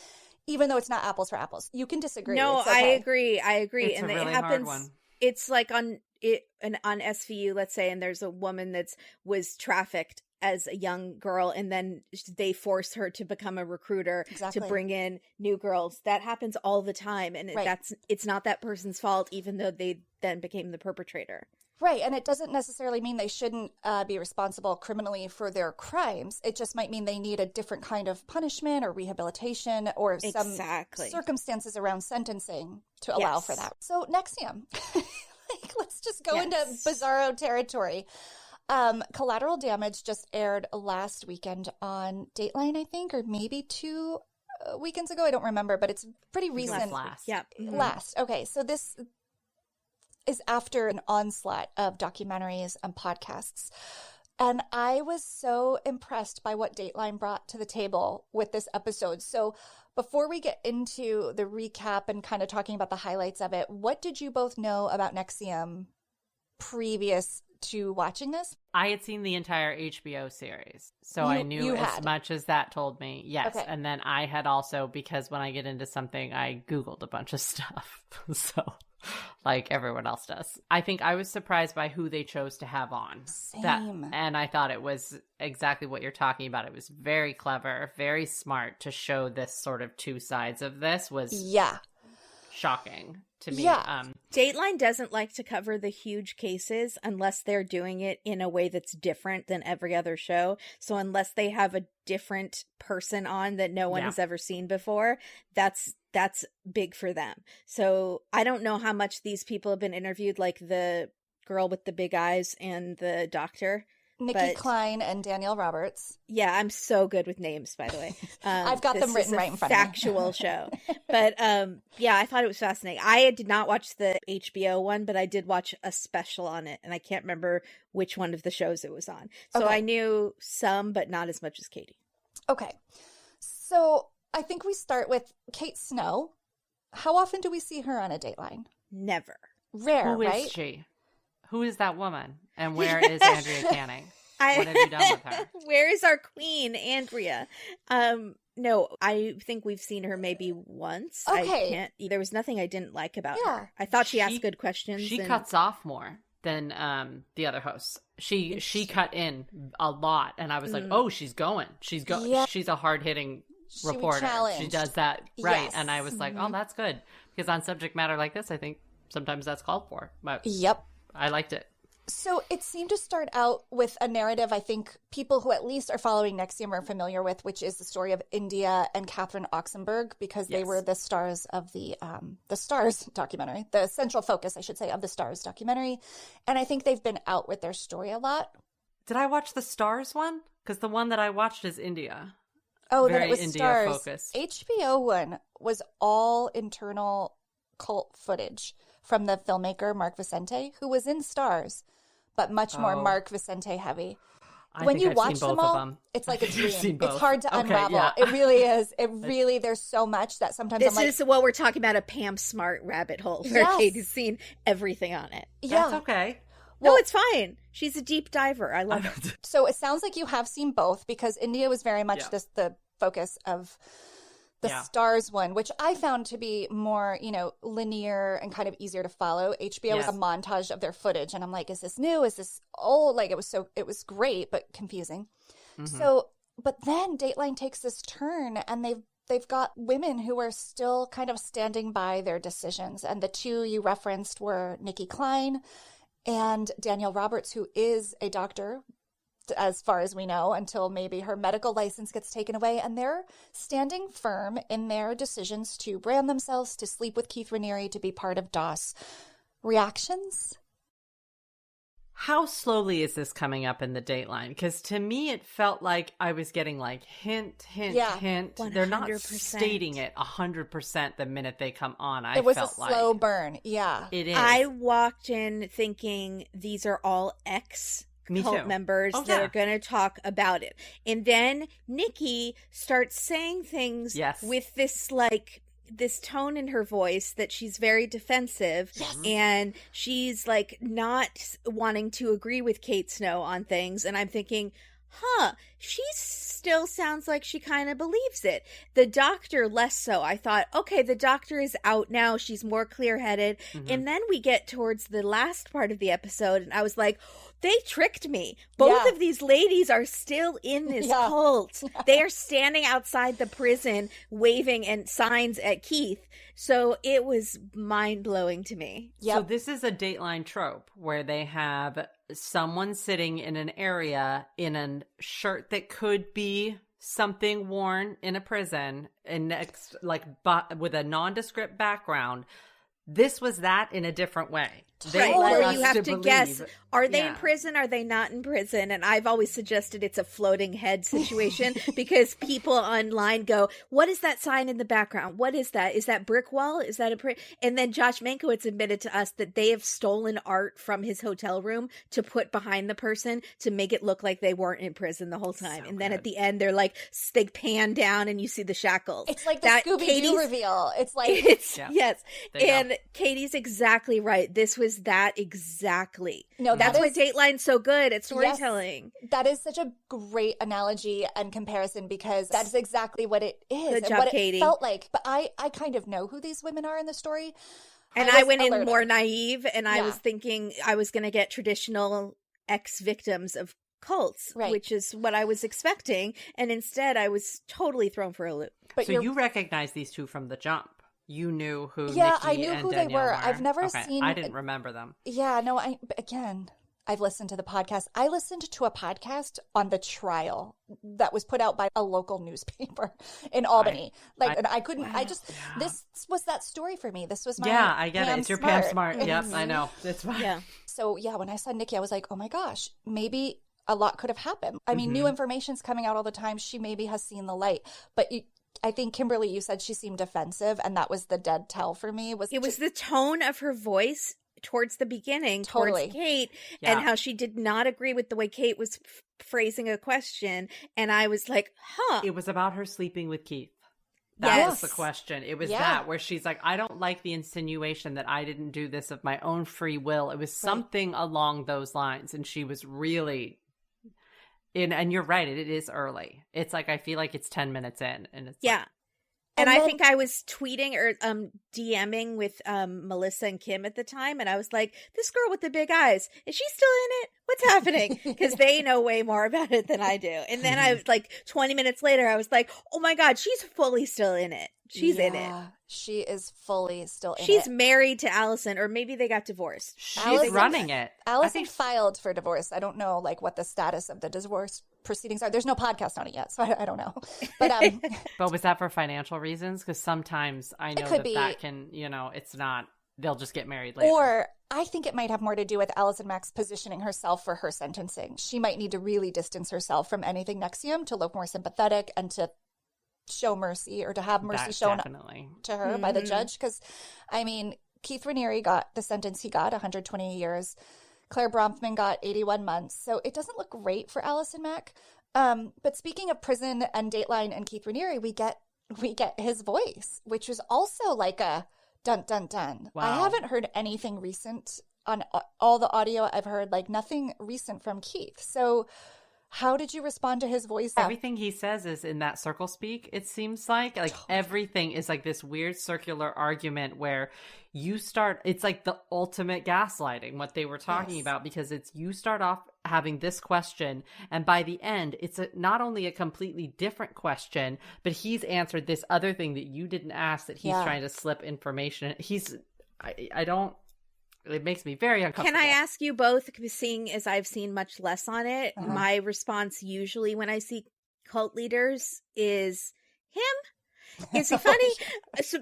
A: Even though it's not apples for apples. You can disagree.
B: No,
A: it's okay.
B: I agree.
C: It's
B: and
C: a really
B: it happens.
C: Hard one.
B: It's like on SVU, let's say, and there's a woman was trafficked as a young girl, and then they force her to become a recruiter to bring in new girls. That happens all the time, and it's not that person's fault, even though they then became the perpetrator.
A: Right, and it doesn't necessarily mean they shouldn't be responsible criminally for their crimes. It just might mean they need a different kind of punishment or rehabilitation or some circumstances around sentencing to allow for that. So NXIVM, let's just go into bizarro territory. Collateral Damage just aired last weekend on Dateline, I think, or maybe 2 weekends ago. I don't remember, but it's pretty recent.
C: Last.
B: Yep. Mm-hmm.
A: Last. Okay, so this is after an onslaught of documentaries and podcasts. And I was so impressed by what Dateline brought to the table with this episode. So before we get into the recap and kind of talking about the highlights of it, what did you both know about NXIVM previous to watching this?
C: I had seen the entire HBO series, so I knew as much as that told me. Yes. Okay. And then I had also, because when I get into something, I Googled a bunch of stuff. So like everyone else does. I think I was surprised by who they chose to have on.
A: Same.
C: And I thought it was exactly what you're talking about. It was very clever, very smart to show this sort of 2 sides of this. shocking to me.
A: Yeah.
B: Dateline doesn't like to cover the huge cases unless they're doing it in a way that's different than every other show. So unless they have a different person on that no one has ever seen before, that's big for them. So I don't know how much these people have been interviewed, like the girl with the big eyes and the doctor.
A: Nikki, Kline, and Danielle Roberts.
B: Yeah, I'm so good with names, by the way.
A: I've got them written right in front of me.
B: Factual show. But yeah, I thought it was fascinating. I did not watch the HBO one, but I did watch a special on it, and I can't remember which one of the shows it was on. So I knew some, but not as much as Katie.
A: Okay. So I think we start with Kate Snow. How often do we see her on a Dateline?
B: Never.
A: Rare, right?
C: Who is she? Who is that woman? And where is Andrea Canning? What have you done with her?
B: Where is our queen, Andrea? No, I think we've seen her maybe once.
A: Okay.
B: There was nothing I didn't like about her. I thought she asked good questions.
C: She cuts off more than the other hosts. She cut in a lot, and I was like, oh, she's going. She's going. Yeah. She's a hard-hitting reporter. She does that right. Yes. And I was like, oh, that's good. Because on subject matter like this, I think sometimes that's called for. But
A: yep.
C: I liked it.
A: So it seemed to start out with a narrative I think people who at least are following NXIVM are familiar with, which is the story of India and Catherine Oxenberg, because they were the stars of the Stars documentary, the central focus, I should say, of the Stars documentary. And I think they've been out with their story a lot.
C: Did I watch the Stars one? Because the one that I watched is India.
A: Oh,
C: very
A: then it was
C: India
A: Stars.
C: Focused.
A: HBO one was all internal cult footage from the filmmaker Mark Vicente, who was in Stars, but much more Mark Vicente heavy. When you watch them all, it's like a dream. It's hard to unravel. Yeah. It really is. It really, there's so much that sometimes
B: this is what we're talking about, a Pam Smart rabbit hole, where Katie's seen everything on it.
A: Yeah.
C: That's okay.
B: No, it's fine. She's a deep diver. I love it.
A: So it sounds like you have seen both, because India was very much the focus of the Stars one, which I found to be more, linear and kind of easier to follow. HBO was a montage of their footage, and I'm like, is this new? Is this old? Like, it was great, but confusing. Mm-hmm. So, but then Dateline takes this turn, and they've got women who are still kind of standing by their decisions. And the two you referenced were Nikki Kline and Danielle Roberts, who is a doctor, as far as we know, until maybe her medical license gets taken away. And they're standing firm in their decisions to brand themselves, to sleep with Keith Raniere, to be part of DOS. Reactions?
C: How slowly is this coming up in the Dateline? Because to me, it felt like I was getting hint.
B: 100%.
C: They're not stating it 100% the minute they come on.
A: It was a slow burn. Yeah.
C: It is.
B: I walked in thinking these are all cult members that are going to talk about it. And then Nikki starts saying things with this tone in her voice that she's very defensive, and she's not wanting to agree with Kate Snow on things. And I'm thinking, she still sounds like she kind of believes it. The doctor, less so. I thought, okay, the doctor is out now. She's more clear-headed. Mm-hmm. And then we get towards the last part of the episode, and I was like, they tricked me. Both of these ladies are still in this cult. They are standing outside the prison waving and signs at Keith. So it was mind-blowing to me.
C: Yep. So this is a Dateline trope where they have someone sitting in an area in a shirt that could be something worn in a prison, and next, with a nondescript background. This was that in a different way.
B: Where you have to guess, are they in prison? Are they not in prison? And I've always suggested it's a floating head situation because people online go, what is that sign in the background? What is that? Is that brick wall? Is that And then Josh Mankiewicz admitted to us that they have stolen art from his hotel room to put behind the person to make it look like they weren't in prison the whole time. So and then at the end, they're they pan down and you see the shackles.
A: It's like the Scooby-Doo reveal. It's like...
B: Yes. And Katie's exactly right. This was that exactly.
A: No,
B: that's why Dateline's so good at storytelling.
A: Yes, that is such a great analogy and comparison, because that's exactly what it is.
B: Good
A: and
B: job,
A: what
B: Katie.
A: It felt like. But I kind of know who these women are in the story.
B: And I went in more naive, and I was thinking I was going to get traditional ex-victims of cults, which is what I was expecting. And instead, I was totally thrown for a loop.
C: But so you recognize these two from the jump? You knew who
A: Yeah,
C: Nikki
A: I knew
C: and
A: who
C: Danielle
A: they were.
C: were.
A: I've never
C: Okay,
A: seen.
C: I didn't remember them.
A: Yeah, no, I've listened to the podcast. I listened to a podcast on the trial that was put out by a local newspaper in Albany. And I couldn't,
C: wow,
A: this was that story for me. This was my
C: Yeah, I get
A: Pam
C: it. It's your
A: Smart.
C: Pam Smart. Yep, I know. It's fine.
B: Yeah.
A: So yeah, when I saw Nikki, I was like, oh my gosh, maybe a lot could have happened. I mean, new information's coming out all the time. She maybe has seen the light. But I think, Kimberly, you said she seemed defensive, and that was the dead tell for me.
B: It was the tone of her voice towards the beginning,
A: Totally.
B: towards Kate,
C: Yeah.
B: and how she did not agree with the way Kate was phrasing a question. And I was like, huh.
C: It was about her sleeping with Keith. That
B: Yes.
C: was the question. It was
A: Yeah.
C: that where she's like, I don't like the insinuation that I didn't do this of my own free will. It was something along those lines. And she was really and you're right. It is early. It's like, I feel like it's 10 minutes in. And it's
B: Yeah.
C: like,
B: And
A: And
B: I
A: then-
B: think I was tweeting or DMing with Melissa and Kim at the time, and I was like, "This girl with the big eyes, is she still in it? What's happening?" Because they know way more about it than I do. And then I was like, 20 minutes later, I was like, "Oh my god, she's fully still in it. She's in it.
A: Yeah, she is fully still in
B: She's
A: it.
B: married to Allison, or maybe they got divorced."
C: she's
A: Allison-
C: running it.
A: Allison
C: I think
A: filed for divorce. I don't know what the status of the divorce proceedings are. There's no podcast on it yet, so I don't know. But
C: But was that for financial reasons? Because sometimes I know
A: could
C: that
A: be.
C: that can, it's not, they'll just get married later.
A: or I think it might have more to do with Allison Mack's positioning herself for her sentencing. She might need to really distance herself from anything NXIVM to look more sympathetic and to show mercy, or to have mercy
C: That
A: shown
C: definitely.
A: to her by the
B: Mhm.
A: judge. Because, I mean, Keith Raniere got the sentence he got, 120 years. Claire Bronfman got 81 months. So it doesn't look great for Allison Mack. But speaking of prison and Dateline and Keith Raniere, we get his voice, which was also like a dun dun dun.
C: Wow.
A: I haven't heard anything recent on all the audio I've heard, like nothing recent from Keith. So how did you respond to his voice?
C: Everything he says is in that circle speak, it seems like. Like everything is like this weird circular argument where you start, it's like the ultimate gaslighting, what they were talking
A: Yes.
C: about, because it's you start off having this question, and by the end, it's not only a completely different question, but he's answered this other thing that you didn't ask that he's
A: Yeah.
C: trying to slip information. It makes me very uncomfortable.
B: Can I ask you both, seeing as I've seen much less on it,
A: Uh-huh.
B: my response usually when I see cult leaders is him? Is he funny?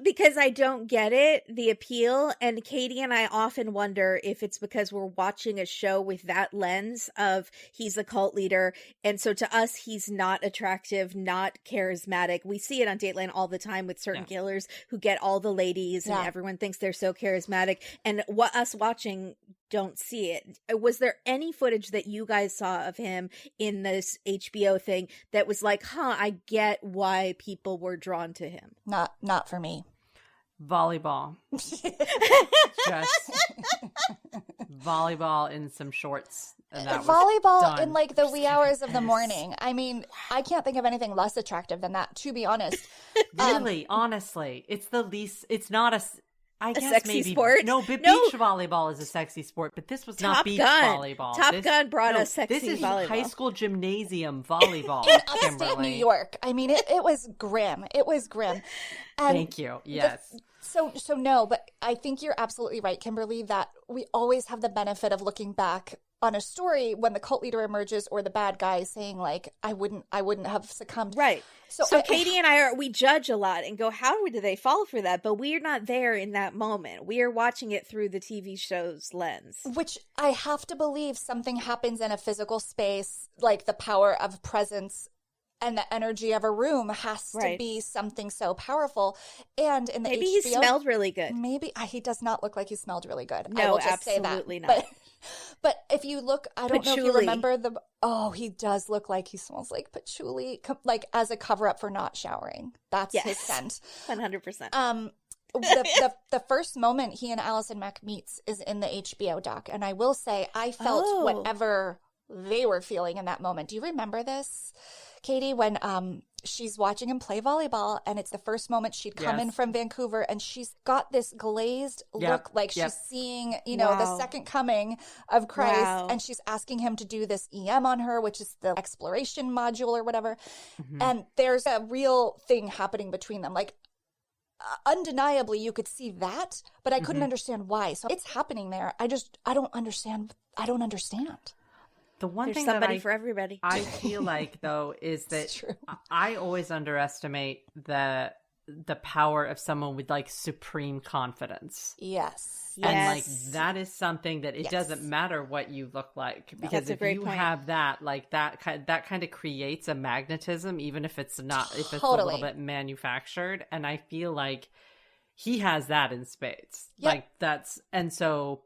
B: Because I don't get it, the appeal. And Katie and I often wonder if it's because we're watching a show with that lens of he's a cult leader. And so to us, he's not attractive, not charismatic. We see it on Dateline all the time with certain killers who get all the ladies and everyone thinks they're so charismatic. And us watching don't see it. Was there any footage that you guys saw of him in this HBO thing that was like, I get why people were drawn to him?
A: Not for me.
C: Volleyball. Just volleyball in some shorts. And that was
A: Volleyball
C: done.
A: in like the wee hours of the morning. I mean, I can't think of anything less attractive than that, to be honest.
C: Really, honestly, it's the least. It's not I guess
B: sexy
C: maybe
B: sport?
C: No, but
B: No.
C: beach volleyball is a sexy sport, but this was not
B: Top
C: beach
B: Gun.
C: volleyball.
B: Top Gun brought us sexy
C: This is
B: volleyball.
C: high school gymnasium volleyball.
A: In upstate New
C: Kimberly.
A: York. I mean, it was grim. It was grim. And
C: Thank you. Yes.
A: So no, but I think you're absolutely right, Kimberly, that we always have the benefit of looking back on a story when the cult leader emerges or the bad guy saying like, I wouldn't have succumbed.
B: Right.
A: So
B: Katie and we judge a lot and go, how do they fall for that? But we're not there in that moment. We are watching it through the TV show's lens.
A: Which I have to believe something happens in a physical space, like the power of presence and the energy of a room has to be something so powerful. And in the
B: Maybe
A: HBO,
B: he smelled really good.
A: Maybe he does not look like he smelled really good.
B: No,
A: I will just
B: absolutely
A: say that.
B: not.
A: But if you look, I don't know if you
B: Patchouli.
A: remember he does look like he smells like patchouli, like as a cover up for not showering. That's his scent.
B: 100%.
A: The first moment he and Allison Mack meets is in the HBO doc. And I will say, I felt whatever they were feeling in that moment. Do you remember this, Katie, when she's watching him play volleyball and it's the first moment she'd come in from Vancouver and she's got this glazed look like she's seeing, the second coming of Christ, and she's asking him to do this EM on her, which is the exploration module or whatever. And there's a real thing happening between them. Like, undeniably, you could see that, but I couldn't understand why. So it's happening there. I don't understand. I don't understand.
C: The one
B: There's
C: thing
B: somebody
C: that
B: for everybody.
C: I feel like, though, is that I always underestimate the power of someone with like supreme confidence.
A: Yes.
C: And like that is something that it doesn't matter what you look like, because if you have that, like that kind of creates a magnetism, even if it's not, if it's a little bit manufactured. And I feel like he has that in spades. Like that's, and so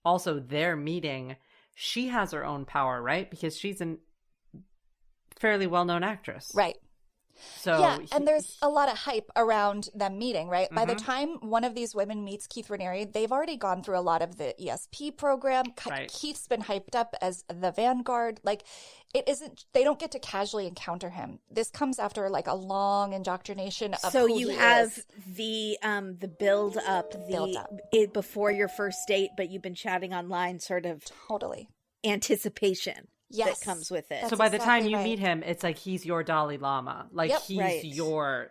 C: also their meeting, she has her own power, right? Because she's a fairly well-known actress.
A: Right.
C: So
A: yeah, and there's a lot of hype around them meeting, right? By the time one of these women meets Keith Raniere, they've already gone through a lot of the ESP program. Keith's been hyped up as the vanguard. Like, it isn't, they don't get to casually encounter him. This comes after like a long indoctrination of
B: so
A: who
B: you
A: he
B: have
A: is.
B: the build up, it before your first date, but you've been chatting online, sort of anticipation. That comes with it.
C: So by the time you meet him, it's like he's your Dalai Lama. Like he's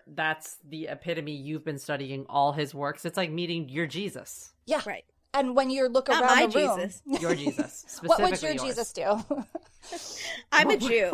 C: that's the epitome. You've been studying all his works. It's like meeting your Jesus.
A: Yeah.
B: Right.
A: And when you look around the room,
C: your Jesus.
A: What would your Jesus do?
B: I'm a Jew.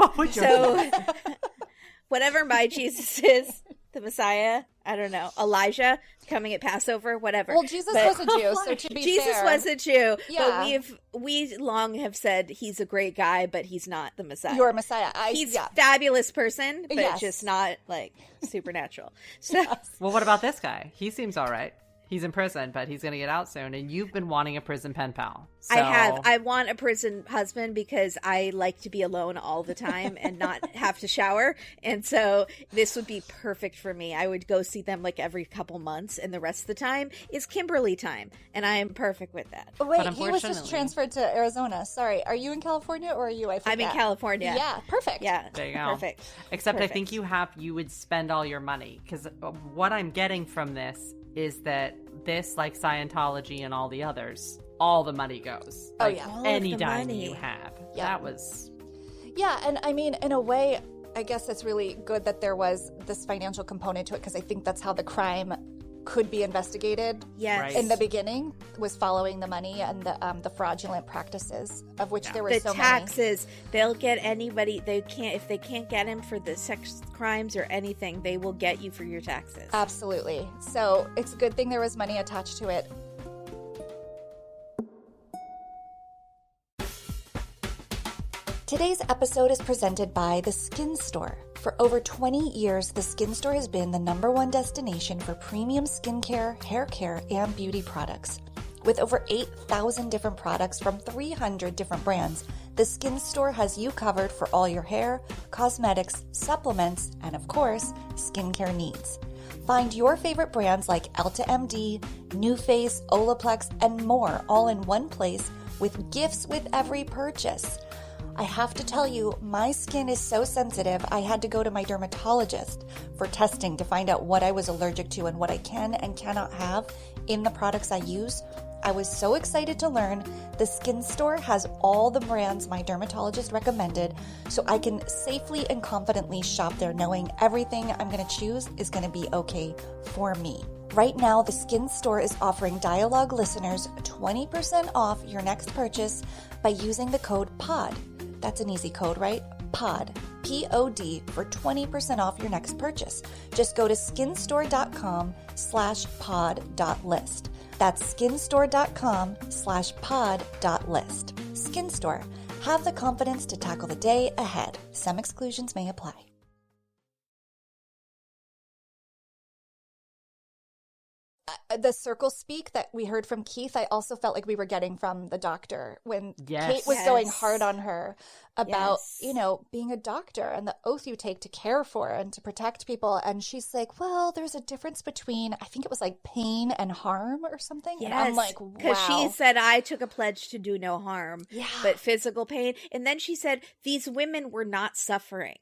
B: Whatever my Jesus is, the Messiah, I don't know, Elijah coming at Passover, whatever.
A: Well, Jesus was a Jew, so to be
B: Jesus
A: fair,
B: was a Jew.
A: Yeah.
B: But we long have said he's a great guy, but he's not the Messiah.
A: You're a Messiah.
B: He's a fabulous person, but just not like supernatural. So,
C: well, what about this guy? He seems all right. He's in prison, but he's going to get out soon. And you've been wanting a prison pen pal. So...
B: I want a prison husband because I like to be alone all the time and not have to shower. And so this would be perfect for me. I would go see them like every couple months, and the rest of the time is Kimberly time. And I am perfect with that.
A: Oh, wait, he was just transferred to Arizona. Sorry. Are you in California or are you?
B: I'm in California.
A: Yeah, perfect.
B: Yeah,
C: there you go.
B: Perfect.
C: Except perfect. I think you would spend all your money, because what I'm getting from this is that this, like Scientology and all the others, all the money goes.
A: Oh,
C: like,
A: yeah.
C: Any dime you have. Yeah. That was...
A: Yeah, and I mean, in a way, I guess it's really good that there was this financial component to it, because I think that's how the crime could be investigated.
B: Yes.
A: In the beginning, was following the money and the fraudulent practices, of which there were so many.
B: The taxes, they'll get anybody, if they can't get him for the sex crimes or anything, they will get you for your taxes.
A: Absolutely. So it's a good thing there was money attached to it. Today's episode is presented by The Skin Store. For over 20 years, The Skin Store has been the #1 destination for premium skincare, hair care, and beauty products. With over 8,000 different products from 300 different brands, The Skin Store has you covered for all your hair, cosmetics, supplements, and of course, skincare needs. Find your favorite brands like Elta MD, NuFace, Olaplex, and more all in one place with gifts with every purchase. I have to tell you, my skin is so sensitive, I had to go to my dermatologist for testing to find out what I was allergic to and what I can and cannot have in the products I use. I was so excited to learn the Skin Store has all the brands my dermatologist recommended, so I can safely and confidently shop there knowing everything I'm going to choose is going to be okay for me. Right now, the Skin Store is offering Dialogue listeners 20% off your next purchase by using the code POD. That's an easy code, right? POD, P-O-D, for 20% off your next purchase. Just go to skinstore.com/pod.list. That's skinstore.com/pod.list. Skin Store. Have the confidence to tackle the day ahead. Some exclusions may apply. The circle speak that we heard from Keith, I also felt like we were getting from the doctor when Kate was going hard on her about, being a doctor and the oath you take to care for and to protect people. And she's like, well, there's a difference between, I think it was like pain and harm or something.
B: Yes,
A: and I'm like, wow.
B: Because she said, I took a pledge to do no harm, but physical pain. And then she said, these women were not suffering.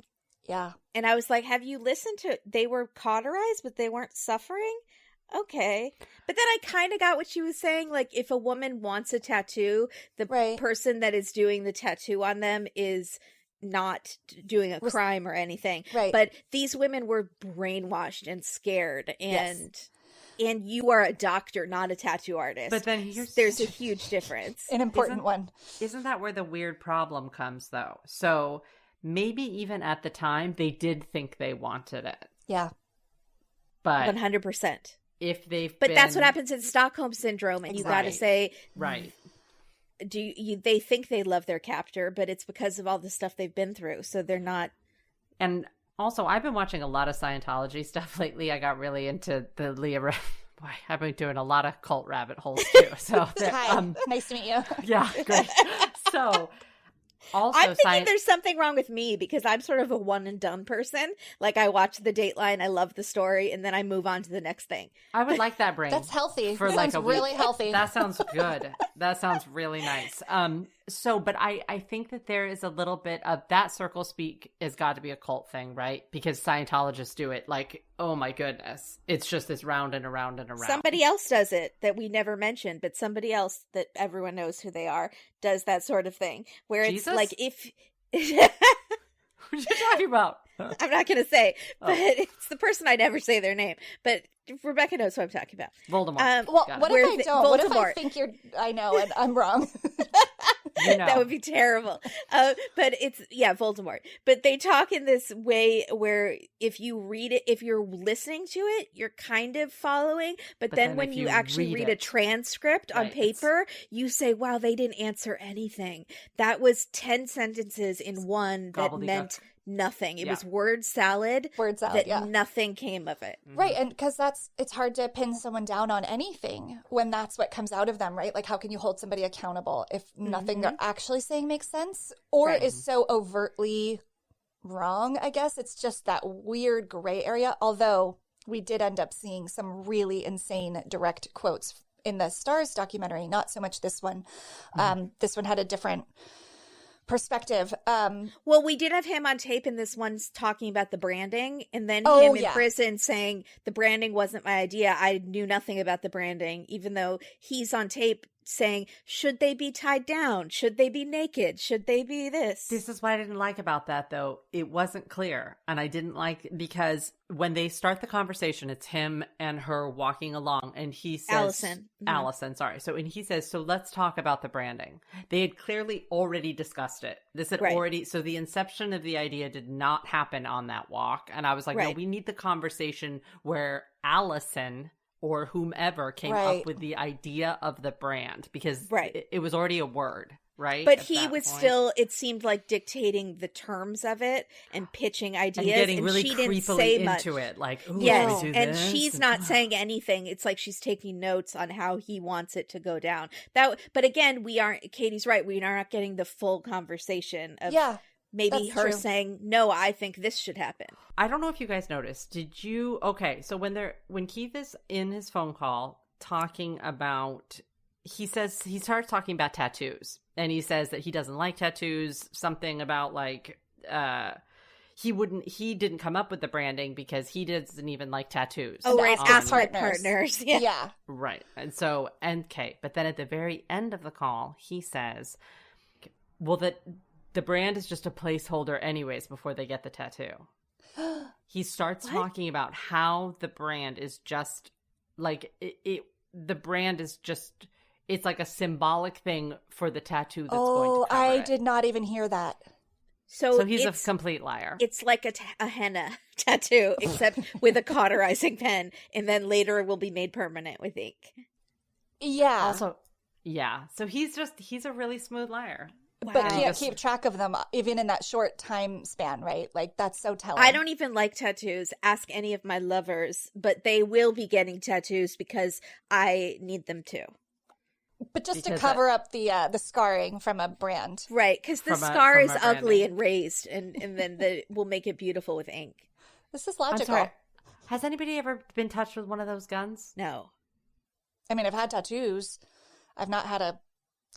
A: Yeah.
B: And I was like, have you listened to, they were cauterized, but they weren't suffering? Okay. But then I kind of got what she was saying. Like, if a woman wants a tattoo, the person that is doing the tattoo on them is not doing a crime or anything.
A: Right.
B: But these women were brainwashed and scared, and you are a doctor, not a tattoo artist.
C: But then
B: there's a huge difference.
A: An important one.
C: Isn't that where the weird problem comes, though? So maybe even at the time, they did think they wanted it.
A: Yeah.
B: But 100%.
C: But
B: that's what happens in Stockholm Syndrome, and you got to say,
C: right.
B: They think they love their captor, but it's because of all the stuff they've been through, so they're not.
C: And also, I've been watching a lot of Scientology stuff lately. I got really into the Leah. Boy, I've been doing a lot of cult rabbit holes too. So
A: hi, nice to meet you.
C: Yeah, great. So. Also,
B: I'm thinking there's something wrong with me because I'm sort of a one and done person. Like, I watch the Dateline, I love the story, and then I move on to the next thing.
C: I would like that brain.
A: That's healthy.
C: For
A: Sounds really healthy.
C: That sounds good. That sounds really nice. But I think that there is a little bit of that circle speak has got to be a cult thing, right? Because Scientologists do it like, oh my goodness. It's just this round and around and around.
B: Somebody else does it that we never mentioned, but somebody else that everyone knows who they are does that sort of thing. Where it's
C: Jesus?
B: like if...
C: What are you talking about?
B: I'm not going to say, but it's the person I never say their name. But Rebecca knows what I'm talking about.
C: Voldemort.
A: What if I don't? What if I think I know and I'm wrong?
C: You know.
B: That would be terrible. But it's, Voldemort. But they talk in this way where if you read it, if you're listening to it, you're kind of following. But then when you actually read a transcript on paper, you say, wow, they didn't answer anything. That was 10 sentences in one that meant nothing. It was word salad that nothing came of it.
A: Right. And because it's hard to pin someone down on anything when that's what comes out of them, right? Like, how can you hold somebody accountable if nothing they're actually saying makes sense or is so overtly wrong? I guess it's just that weird gray area. Although we did end up seeing some really insane direct quotes in the Stars documentary, not so much this one. This one had a different perspective.
B: Well, we did have him on tape in this one talking about the branding, and then him in prison saying the branding wasn't my idea. I knew nothing about the branding, even though he's on tape saying, should they be tied down? Should they be naked? Should they be this?
C: This is what I didn't like about that, though. It wasn't clear. And I didn't like because when they start the conversation, it's him and her walking along. And he says, Allison, sorry. So, and he says, so let's talk about the branding. They had clearly already discussed it. This had already, so the inception of the idea did not happen on that walk. And I was like, no, we need the conversation where Allison or whomever came up with the idea of the brand because it was already a word, right?
B: But he was still, it seemed like, dictating the terms of it and pitching ideas. And
C: getting really
B: she didn't
C: creepily
B: say
C: into
B: much.
C: it. Like, ooh,
B: yes,
C: we do
B: and
C: this?
B: she's not saying anything. It's like she's taking notes on how he wants it to go down. But again, Katie's right. We are not getting the full conversation of maybe her saying, no, I think this should happen.
C: I don't know if you guys noticed. Did you? Okay, so when Keith is in his phone call talking about, he starts talking about tattoos, and he says that he doesn't like tattoos. Something about like he didn't come up with the branding because he doesn't even like tattoos.
B: Oh, right, aspect partners. Yeah,
C: right. And so but then at the very end of the call, he says, well, that the brand is just a placeholder anyways before they get the tattoo. He starts talking about how the brand is just like the brand is just, it's like a symbolic thing for the tattoo that's going to cover
A: I
C: it.
A: did not even hear that.
B: So
C: he's a complete liar.
B: It's like a henna tattoo, except with a cauterizing pen, and then later it will be made permanent with ink.
A: Yeah.
C: Also, so he's a really smooth liar.
A: Wow. But can't keep track of them even in that short time span, right? Like, that's so telling.
B: I don't even like tattoos. Ask any of my lovers, but they will be getting tattoos because I need them too.
A: But just to cover up the scarring from a brand.
B: Right, because the scar is ugly and raised, and then we'll make it beautiful with ink.
A: This is logical.
C: I'm sorry. Has anybody ever been touched with one of those guns?
B: No.
A: I mean, I've had tattoos. I've not had a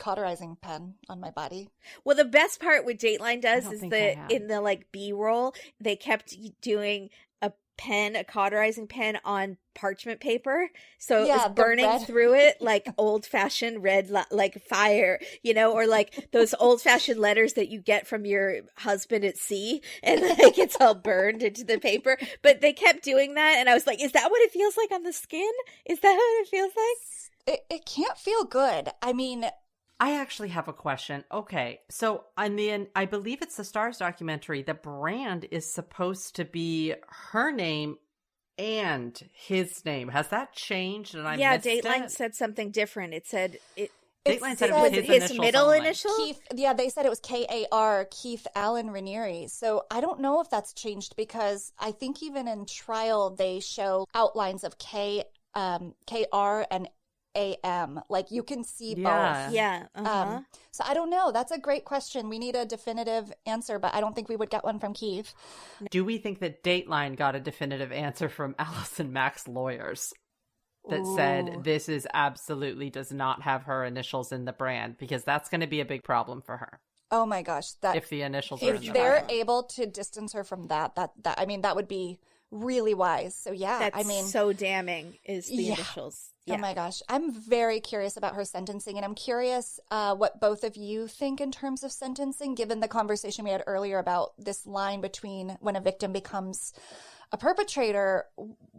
A: cauterizing pen on my body.
B: Well, the best part what Dateline does is in the like B-roll, they kept doing a pen, a cauterizing pen on parchment paper. So it
A: Yeah,
B: was burning through it like old-fashioned red, like fire, or like those old-fashioned letters that you get from your husband at sea, and like it's all burned into the paper. But they kept doing that, and I was like, is that what it feels like on the skin? Is that what it feels like?
A: It can't feel good. I mean,
C: I actually have a question. Okay, so I believe it's the Stars documentary. The brand is supposed to be her name and his name. Has that changed? And
B: Dateline said something different. It said
C: Dateline said it was
B: his middle initial.
A: Keith, yeah, they said it was KAR, Keith Allen Raniere. So I don't know if that's changed, because I think even in trial they show outlines of KR and AM. Like you can see both.
B: Yeah.
A: So I don't know. That's a great question. We need a definitive answer, but I don't think we would get one from Keith.
C: Do we think that Dateline got a definitive answer from Allison Mack's lawyers that said this is absolutely does not have her initials in the brand, because that's going to be a big problem for her.
A: Oh my gosh,
C: if the initials are in
A: if they're able to distance her from that I mean, that would be really wise. So yeah,
B: that's so damning is the initials. Yeah.
A: Oh my gosh. I'm very curious about her sentencing, and I'm curious what both of you think in terms of sentencing, given the conversation we had earlier about this line between when a victim becomes a perpetrator.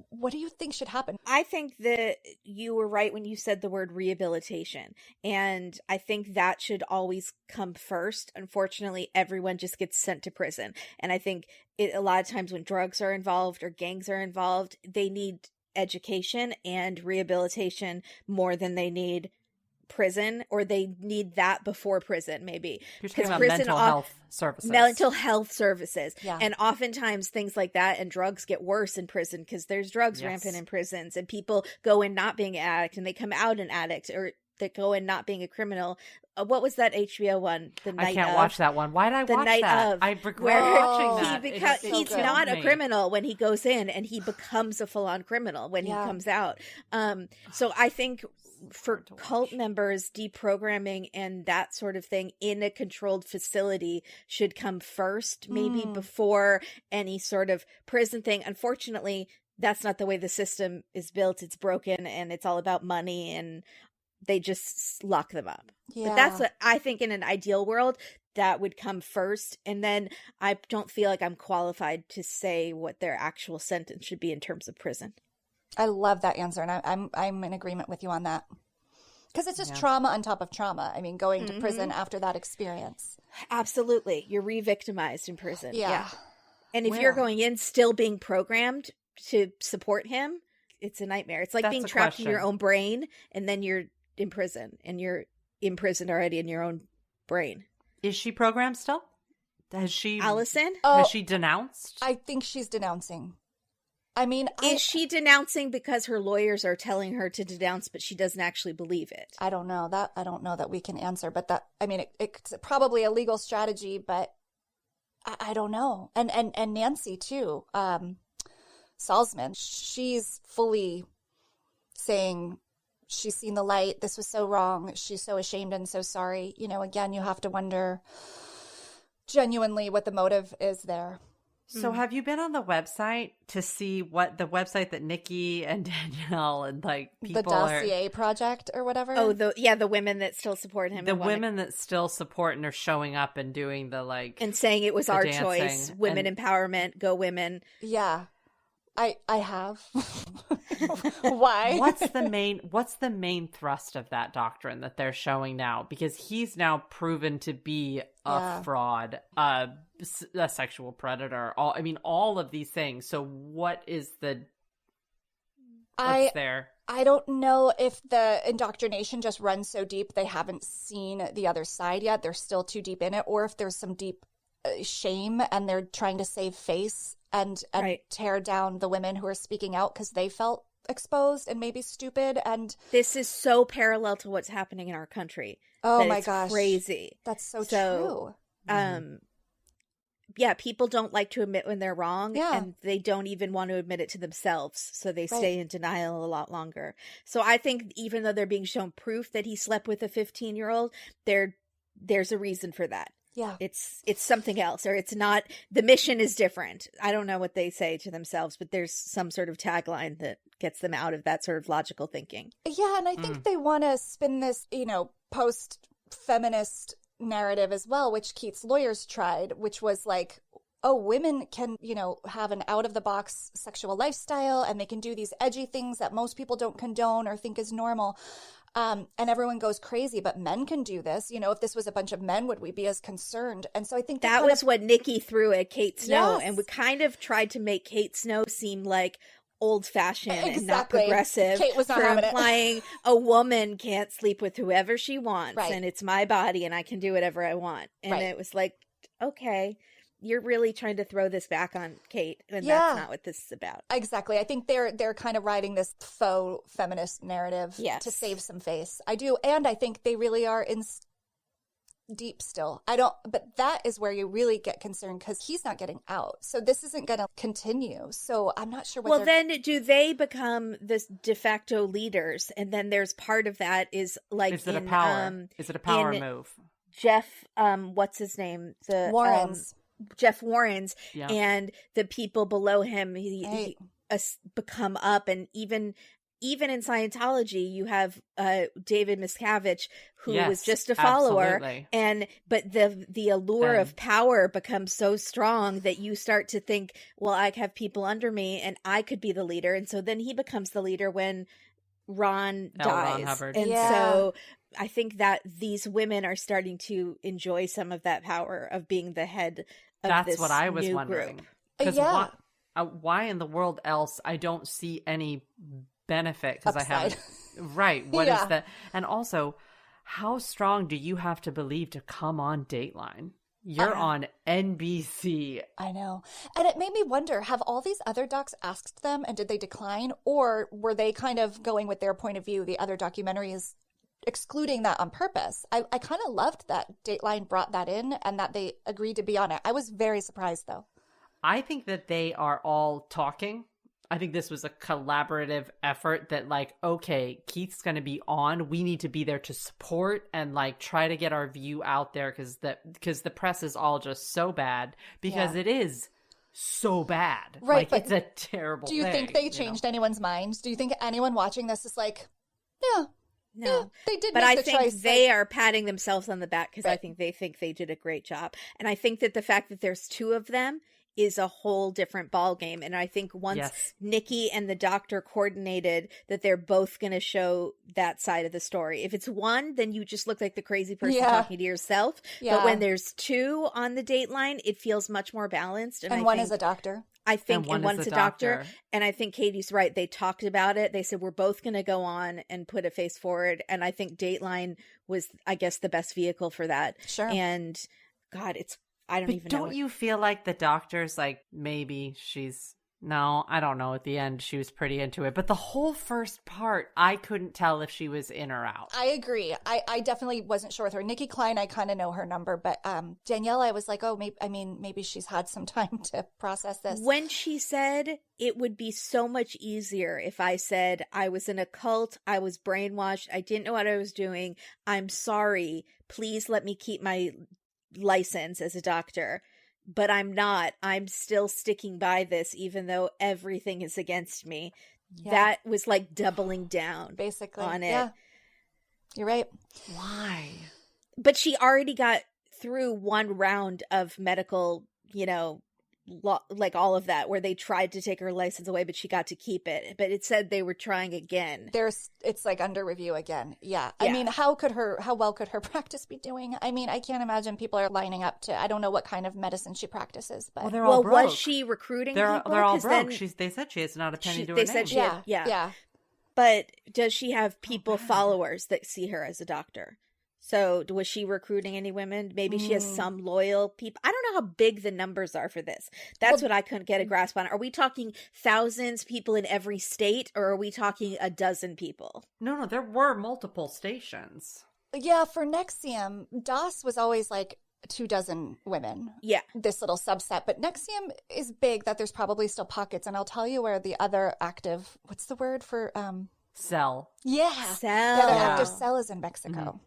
A: What do you think should happen?
B: I think that you were right when you said the word rehabilitation, and I think that should always come first. Unfortunately, everyone just gets sent to prison, and I think a lot of times when drugs are involved or gangs are involved, they need education and rehabilitation more than they need prison, or they need that before prison, maybe.
C: You're talking about mental health services.
B: Mental health services.
A: Yeah.
B: And oftentimes things like that and drugs get worse in prison because there's drugs rampant in prisons, and people go in not being an addict and they come out an addict, or that go in not being a criminal. What was that HBO one?
C: I can't watch that one. Why did I watch that? I regret watching that.
B: He's not a criminal when he goes in, and he becomes a full-on criminal when he comes out. So I think for cult members, deprogramming and that sort of thing in a controlled facility should come first, maybe before any sort of prison thing. Unfortunately, that's not the way the system is built. It's broken, and it's all about money, and they just lock them up. Yeah. But that's what I think in an ideal world that would come first. And then I don't feel like I'm qualified to say what their actual sentence should be in terms of prison.
A: I love that answer. And I'm in agreement with you on that. Because it's just trauma on top of trauma. I mean, going to prison after that experience.
B: Absolutely. You're re-victimized in prison.
A: Yeah.
B: And if you're going in still being programmed to support him, it's a nightmare. It's like being trapped in your own brain, and then you're in prison, and you're imprisoned already in your own brain.
C: Is she programmed still? Has she,
B: Allison?
C: Has she denounced?
A: I think she's denouncing. I mean,
B: is she denouncing because her lawyers are telling her to denounce, but she doesn't actually believe it?
A: I don't know that. I don't know that we can answer, but that, I mean, it's probably a legal strategy, but I don't know. And Nancy too, Salzman, she's fully saying she's seen the light. This was so wrong. She's so ashamed and so sorry. You know, again, you have to wonder genuinely what the motive is there.
C: So have you been on the website to see what the website that Nikki and Danielle and like people
A: the dossier project or whatever?
B: Oh, the women that still support him.
C: The women that still support and are showing up and doing the like
B: and saying it was our choice, women empowerment, go women.
A: Yeah. I have. Why?
C: What's the main thrust of that doctrine that they're showing now? Because he's now proven to be a fraud, a sexual predator. All of these things. So what is what's there?
A: I don't know if the indoctrination just runs so deep they haven't seen the other side yet. They're still too deep in it, or if there's some deep shame and they're trying to save face and tear down the women who are speaking out because they felt exposed and maybe stupid. And
B: this is so parallel to what's happening in our country.
A: Oh my gosh,
B: crazy!
A: That's so true.
B: Yeah, people don't like to admit when they're wrong, and they don't even want to admit it to themselves, so they stay in denial a lot longer. So I think even though they're being shown proof that he slept with a 15-year-old, there's a reason for that.
A: Yeah.
B: It's something else, or it's not, the mission is different. I don't know what they say to themselves, but there's some sort of tagline that gets them out of that sort of logical thinking.
A: Yeah, and I think they want to spin this, post-feminist narrative as well, which Keith's lawyers tried, which was like, oh, women can, have an out-of-the-box sexual lifestyle, and they can do these edgy things that most people don't condone or think is normal. And everyone goes crazy, but men can do this. If this was a bunch of men, would we be as concerned? And so I think
B: that was what Nikki threw at Kate Snow.
A: Yes.
B: And we kind of tried to make Kate Snow seem like old-fashioned and not
A: Exactly.
B: progressive.
A: Kate was not
B: for
A: having it.
B: implying a woman can't sleep with whoever she wants,
A: Right.
B: and it's my body and I can do whatever I want. And
A: Right.
B: it was like, okay, you're really trying to throw this back on Kate, and
A: Yeah.
B: that's not what this is about.
A: Exactly. I think they're kind of riding this faux feminist narrative
B: Yes.
A: to save some face. I do, and I think they really are in deep still. But that is where you really get concerned, because he's not getting out. So this isn't going to continue. So I'm not sure what.
B: Well, then do they become the de facto leaders? And then there's part of that is like,
C: Is it a power? Is it a power move?
B: Jeff, what's his name? The
A: Warrens.
B: Jeff Warrens,
C: Yeah.
B: and the people below him he become up, and even in Scientology you have David Miscavige, who
C: Yes,
B: was just a follower,
C: absolutely.
B: but the allure of power becomes so strong that you start to think, well, I have people under me and I could be the leader, and so then he becomes the leader when Ron dies.
C: Ron Hubbard.
B: And
A: Yeah.
B: so I think that these women are starting to enjoy some of that power of being the head of
C: That's
B: this
C: what I was
B: new
C: wondering.
B: group.
C: Because
A: Yeah.
C: why in the world else I don't see any benefit, because I
A: Upside.
C: haven't. Right. What is
A: Yeah.
C: that? And also, how strong do you have to believe to come on Dateline? You're on NBC.
A: I know. And it made me wonder, have all these other docs asked them, and did they decline? Or were they kind of going with their point of view? The other documentary is excluding that on purpose. I kind of loved that Dateline brought that in and that they agreed to be on it. I was very surprised, though.
C: I think that they are all talking. I think this was a collaborative effort that, like, okay, Keith's going to be on. We need to be there to support and, like, try to get our view out there, because the press is all just so bad, because it is so bad.
A: Right,
C: Like,
A: but
C: it's a terrible
A: Do you
C: thing,
A: think they changed anyone's minds? Do you think anyone watching this is like, yeah,
B: No,
A: yeah, they did
B: but
A: make
B: I
A: the
B: think
A: choice.
B: they are patting themselves on the back, because I
A: Right.
B: think they did a great job. And I think that the fact that there's two of them is a whole different ball game. And I think once
C: Yes.
B: Nikki and the doctor coordinated that they're both going to show that side of the story. If it's one, then you just look like the crazy person
A: Yeah.
B: talking to yourself.
A: Yeah.
B: But when there's two on the Dateline, it feels much more balanced.
A: and
B: I
A: one
B: think,
A: is a doctor.
B: I think,
C: And
B: and
C: one is
B: one's
C: the
B: a doctor.
C: doctor.
B: And I think Katie's right. They talked about it. They said, we're both going to go on and put a face forward. And I think Dateline was, I guess, the best vehicle for that.
A: Sure.
B: And God, I don't
C: But
B: even know.
C: don't you feel like the doctor's like, maybe she's, no, I don't know. At the end, she was pretty into it. But the whole first part, I couldn't tell if she was in or out.
A: I agree. I definitely wasn't sure with her. Nikki Kline, I kind of know her number, but Danielle, I was like, oh, maybe she's had some time to process this.
B: When she said it would be so much easier if I said I was in a cult, I was brainwashed, I didn't know what I was doing, I'm sorry, please let me keep my license as a doctor. But I'm not. I'm still sticking by this, even though everything is against me.
A: Yeah.
B: That was like doubling down
A: Basically,
B: on it.
A: Yeah, you're right.
C: Why?
B: But she already got through one round of medical, like all of that, where they tried to take her license away, but she got to keep it. But it said they were trying again.
A: It's like under review again. Yeah.
B: Yeah.
A: I mean, how well could her practice be doing? I mean, I can't imagine people are lining up to, I don't know what kind of medicine she practices, but
C: Well, they're all broke.
B: Was she recruiting
C: They're
B: people?
C: all
B: 'Cause
C: broke.
B: then
C: They said she has not a penny to her
B: they
C: name.
B: said she had-
A: yeah.
B: But does she have people, followers that see her as a doctor? So was she recruiting any women? Maybe she has some loyal people. I don't know how big the numbers are for this. That's what I couldn't get a grasp on. Are we talking thousands people in every state, or are we talking a dozen people?
C: No, there were multiple stations.
A: Yeah, for NXIVM, DOS was always like 24 women.
B: Yeah.
A: This little subset. But NXIVM is big that there's probably still pockets. And I'll tell you where the other active, what's the word for,
C: Cell.
A: yeah.
B: Cell.
A: The other
C: Yeah.
A: active cell is in Mexico.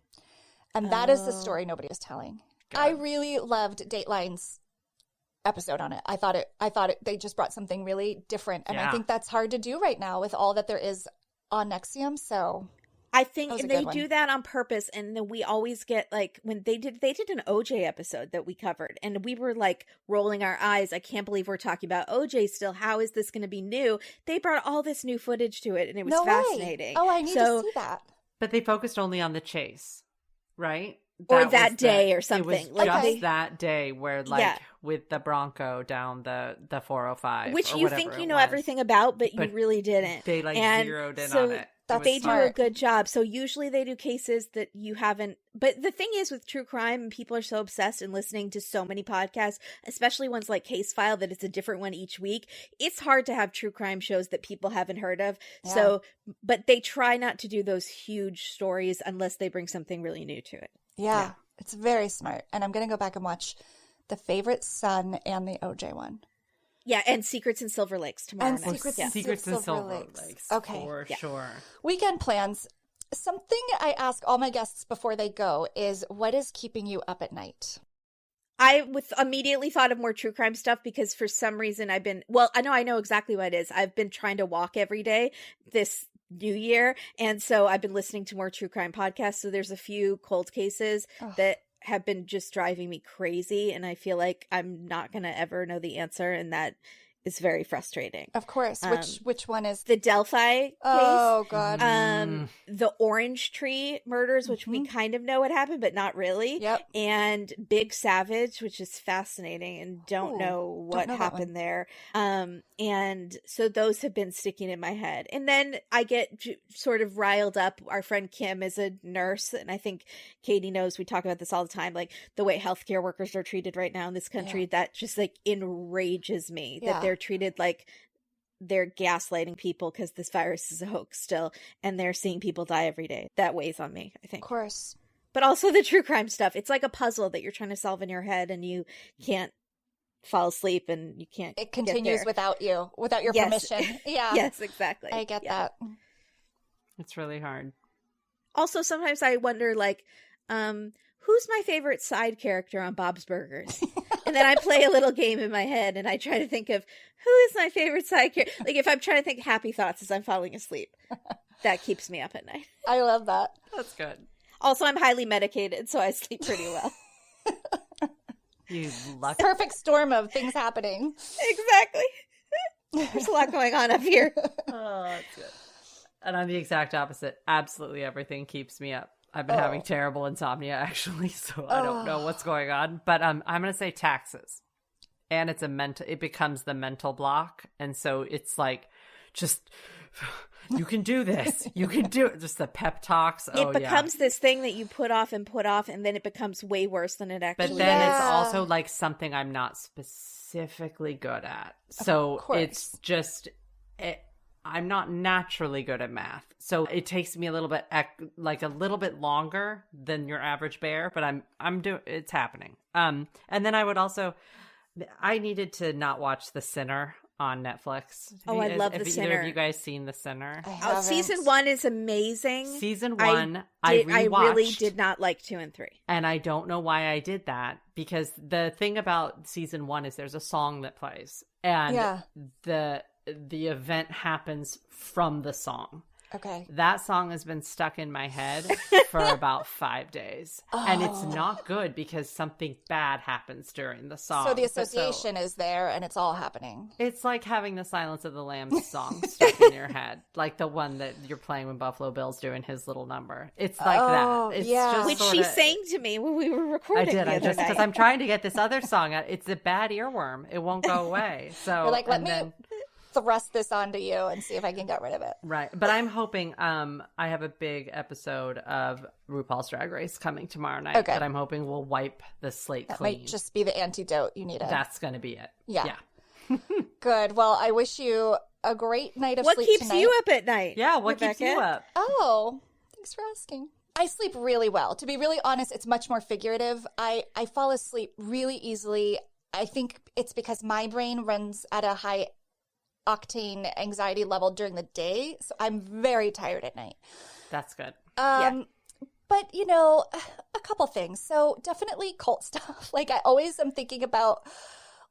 A: And that is the story nobody is telling.
C: Good.
A: I really loved Dateline's episode on it. I thought they just brought something really different. And I think that's hard to do right now with all that there is on NXIVM. So
B: I think they do that on purpose, and then we always get like when they did an OJ episode that we covered, and we were like rolling our eyes. I can't believe we're talking about OJ still. How is this going to be new? They brought all this new footage to it, and it was fascinating.
A: Oh, I need to see that.
C: But they focused only on the chase, right?
B: Or that day or something.
C: It was just that day where with the Bronco down the 405.
B: Which you think you know everything about, but you really didn't.
C: They zeroed in on it.
B: They do a good job. So usually they do cases that you haven't. But the thing is with true crime, and people are so obsessed in listening to so many podcasts, especially ones like Case File, that it's a different one each week. It's hard to have true crime shows that people haven't heard of. Yeah. So, but they try not to do those huge stories unless they bring something really new to it.
A: Yeah, it's very smart. And I'm going to go back and watch The Favorite Son and the OJ one.
B: Yeah, and Secrets in Silver Lakes tomorrow night.
A: Secrets in Silver Lakes. Okay.
C: For sure.
A: Weekend plans. Something I ask all my guests before they go is, what is keeping you up at night?
B: I immediately thought of more true crime stuff because for some reason I know exactly what it is. I've been trying to walk every day this New Year, and so I've been listening to more true crime podcasts. So there's a few cold cases that have been just driving me crazy, and I feel like I'm not going to ever know the answer, and that is very frustrating.
A: Of course. Which one is?
B: The Delphi case.
A: Oh, God.
B: The Orange Tree murders, which we kind of know what happened, but not really.
A: Yep.
B: And Big Savage, which is fascinating and don't know what happened there. And so those have been sticking in my head. And then I get sort of riled up. Our friend Kim is a nurse, and I think Katie knows, we talk about this all the time, like the way healthcare workers are treated right now in this country, that just like enrages me, that they're treated like they're gaslighting people because this virus is a hoax still, and they're seeing people die every day. That weighs on me, I think.
A: Of course.
B: But also the true crime stuff. It's like a puzzle that you're trying to solve in your head, and you can't fall asleep, and you can't.
A: It continues without your permission. Yeah.
B: Yes, exactly.
A: I get that.
C: It's really hard.
B: Also, sometimes I wonder, like, who's my favorite side character on Bob's Burgers? And then I play a little game in my head, and I try to think of who is my favorite side character. Like, if I'm trying to think happy thoughts as I'm falling asleep, that keeps me up at night.
A: I love that.
C: That's good.
B: Also, I'm highly medicated, so I sleep pretty well.
C: You lucky.
A: Perfect storm of things happening.
B: Exactly. There's a lot going on up here.
C: Oh, that's good. And I'm the exact opposite. Absolutely everything keeps me up. I've been having terrible insomnia, actually, so I don't know what's going on. But I'm going to say taxes. And it becomes the mental block. And so it's like, just, you can do this. You can do it. Just the pep talks.
B: It becomes this thing that you put off, and then it becomes way worse than it actually is.
C: But then it's also like something I'm not specifically good at. So it's just... I'm not naturally good at math. So it takes me a little bit longer than your average bear, but it's happening. And then I needed to not watch The Sinner on Netflix.
B: I love The Sinner.
C: Have either of you guys seen The Sinner?
B: Season 1 is amazing.
C: Season 1, I
B: really did not like 2 and 3.
C: And I don't know why I did that, because the thing about season 1 is there's a song that plays, and the event happens from the song.
A: Okay.
C: That song has been stuck in my head for about 5 days. And it's not good because something bad happens during the song.
A: So the association is there, and it's all happening.
C: It's like having the Silence of the Lambs song stuck in your head. Like the one that you're playing when Buffalo Bill's doing his little number. It's like that. It's just
B: which she sang to me when we were recording.
C: I did. Because I'm trying to get this other song out. It's a bad earworm. It won't go away. So
A: you're like, let me thrust this onto you and see if I can get rid of it.
C: Right. But I'm hoping I have a big episode of RuPaul's Drag Race coming tomorrow night that I'm hoping will wipe the slate clean.
A: That might just be the antidote you needed.
C: That's going to be it.
A: Yeah. Good. Well, I wish you a great night of sleep tonight.
B: What keeps you up at night?
C: Yeah, what keeps you up?
A: Oh, thanks for asking. I sleep really well. To be really honest, it's much more figurative. I fall asleep really easily. I think it's because my brain runs at a high octane anxiety level during the day, so I'm very tired at night.
C: That's good.
A: But, you know, a couple things. So definitely cult stuff. Like, I always am thinking about,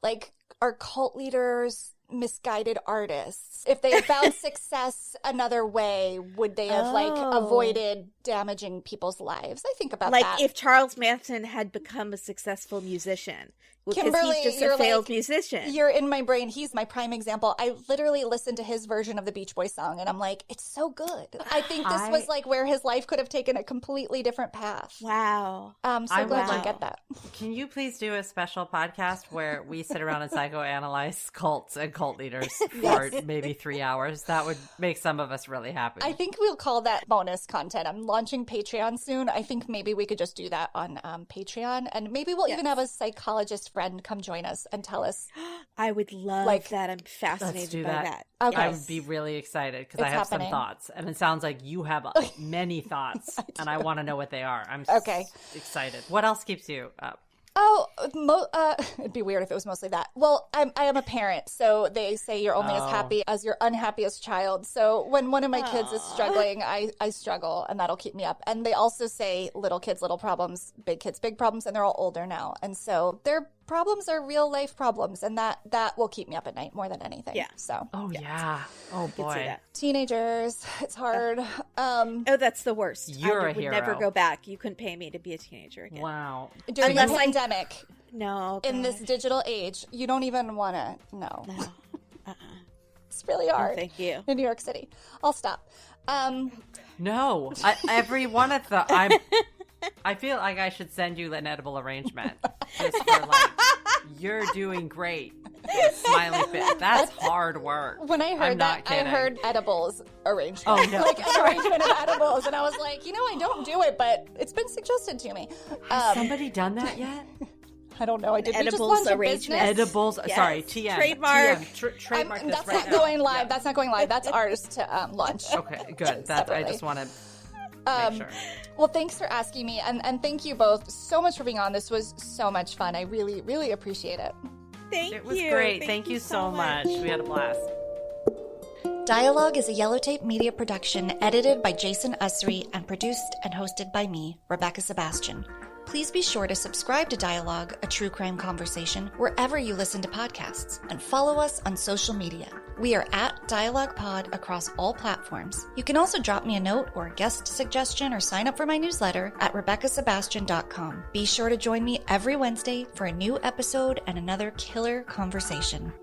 A: like, are cult leaders misguided artists? If they had found success another way, would they have, like, avoided damaging people's lives? I think about that.
B: Like, if Charles Manson had become a successful musician. Because
A: Kimberly,
B: he's just a failed musician.
A: You're in my brain. He's my prime example. I literally listened to his version of the Beach Boys song, and I'm like, it's so good. I think this was like where his life could have taken a completely different path.
B: Wow.
A: I'm so glad you get that.
C: Can you please do a special podcast where we sit around and psychoanalyze cults and cult leaders for maybe 3 hours? That would make some of us really happy.
A: I think we'll call that bonus content. I'm launching Patreon soon. I think maybe we could just do that on Patreon, and maybe we'll even have a psychologist friend come join us and tell us.
B: I would love that. I'm fascinated by that.
A: Okay.
C: I would be really excited because I have some thoughts, and it sounds like you have many thoughts, and I want to know what they are. I'm excited. What else keeps you up?
A: Oh, it'd be weird if it was mostly that. Well, I am a parent, so they say you're only as happy as your unhappiest child. So when one of my kids is struggling, I struggle, and that'll keep me up. And they also say little kids, little problems, big kids, big problems, and they're all older now. And so their problems are real life problems, and that will keep me up at night more than anything. Yeah. So.
C: Oh yeah. Oh boy.
A: Teenagers, it's hard.
B: Oh, that's the worst.
C: You're
B: I
C: a hero.
B: would never go back. You couldn't pay me to be a teenager again.
C: Wow.
A: During the pandemic.
B: No.
A: In this digital age, you don't even want to know.
B: No.
A: It's really hard.
B: No, thank you.
A: In New York City. I'll stop.
C: No. Every one of the... I feel like I should send you an edible arrangement. Just for like, you're doing great. Smiley face. That's hard work.
A: When I heard that, I heard edibles arrangement.
C: Oh, no.
A: Like an arrangement of edibles. And I was like, I don't do it, but it's been suggested to me.
C: Has somebody done that yet?
A: I don't know. I did.
B: Edibles arrangement.
C: Edibles.
B: Yes.
C: Sorry, TM.
B: Trademark.
C: Trademark this
A: that's
C: right
A: not
C: now.
A: going live. Yeah. That's not going live. That's ours to launch.
C: Okay, good. That I just want to make sure.
A: Well, thanks for asking me, and thank you both so much for being on. This was so much fun. I really, really appreciate it.
B: Thank you.
C: It was great. Thank you so much. We had a blast.
A: Dialogue is a Yellow Tape Media production, edited by Jason Usry and produced and hosted by me, Rebecca Sebastian. Please be sure to subscribe to Dialogue, a true crime conversation, wherever you listen to podcasts, and follow us on social media. We are at Dialogue Pod across all platforms. You can also drop me a note or a guest suggestion or sign up for my newsletter at RebeccaSebastian.com. Be sure to join me every Wednesday for a new episode and another killer conversation.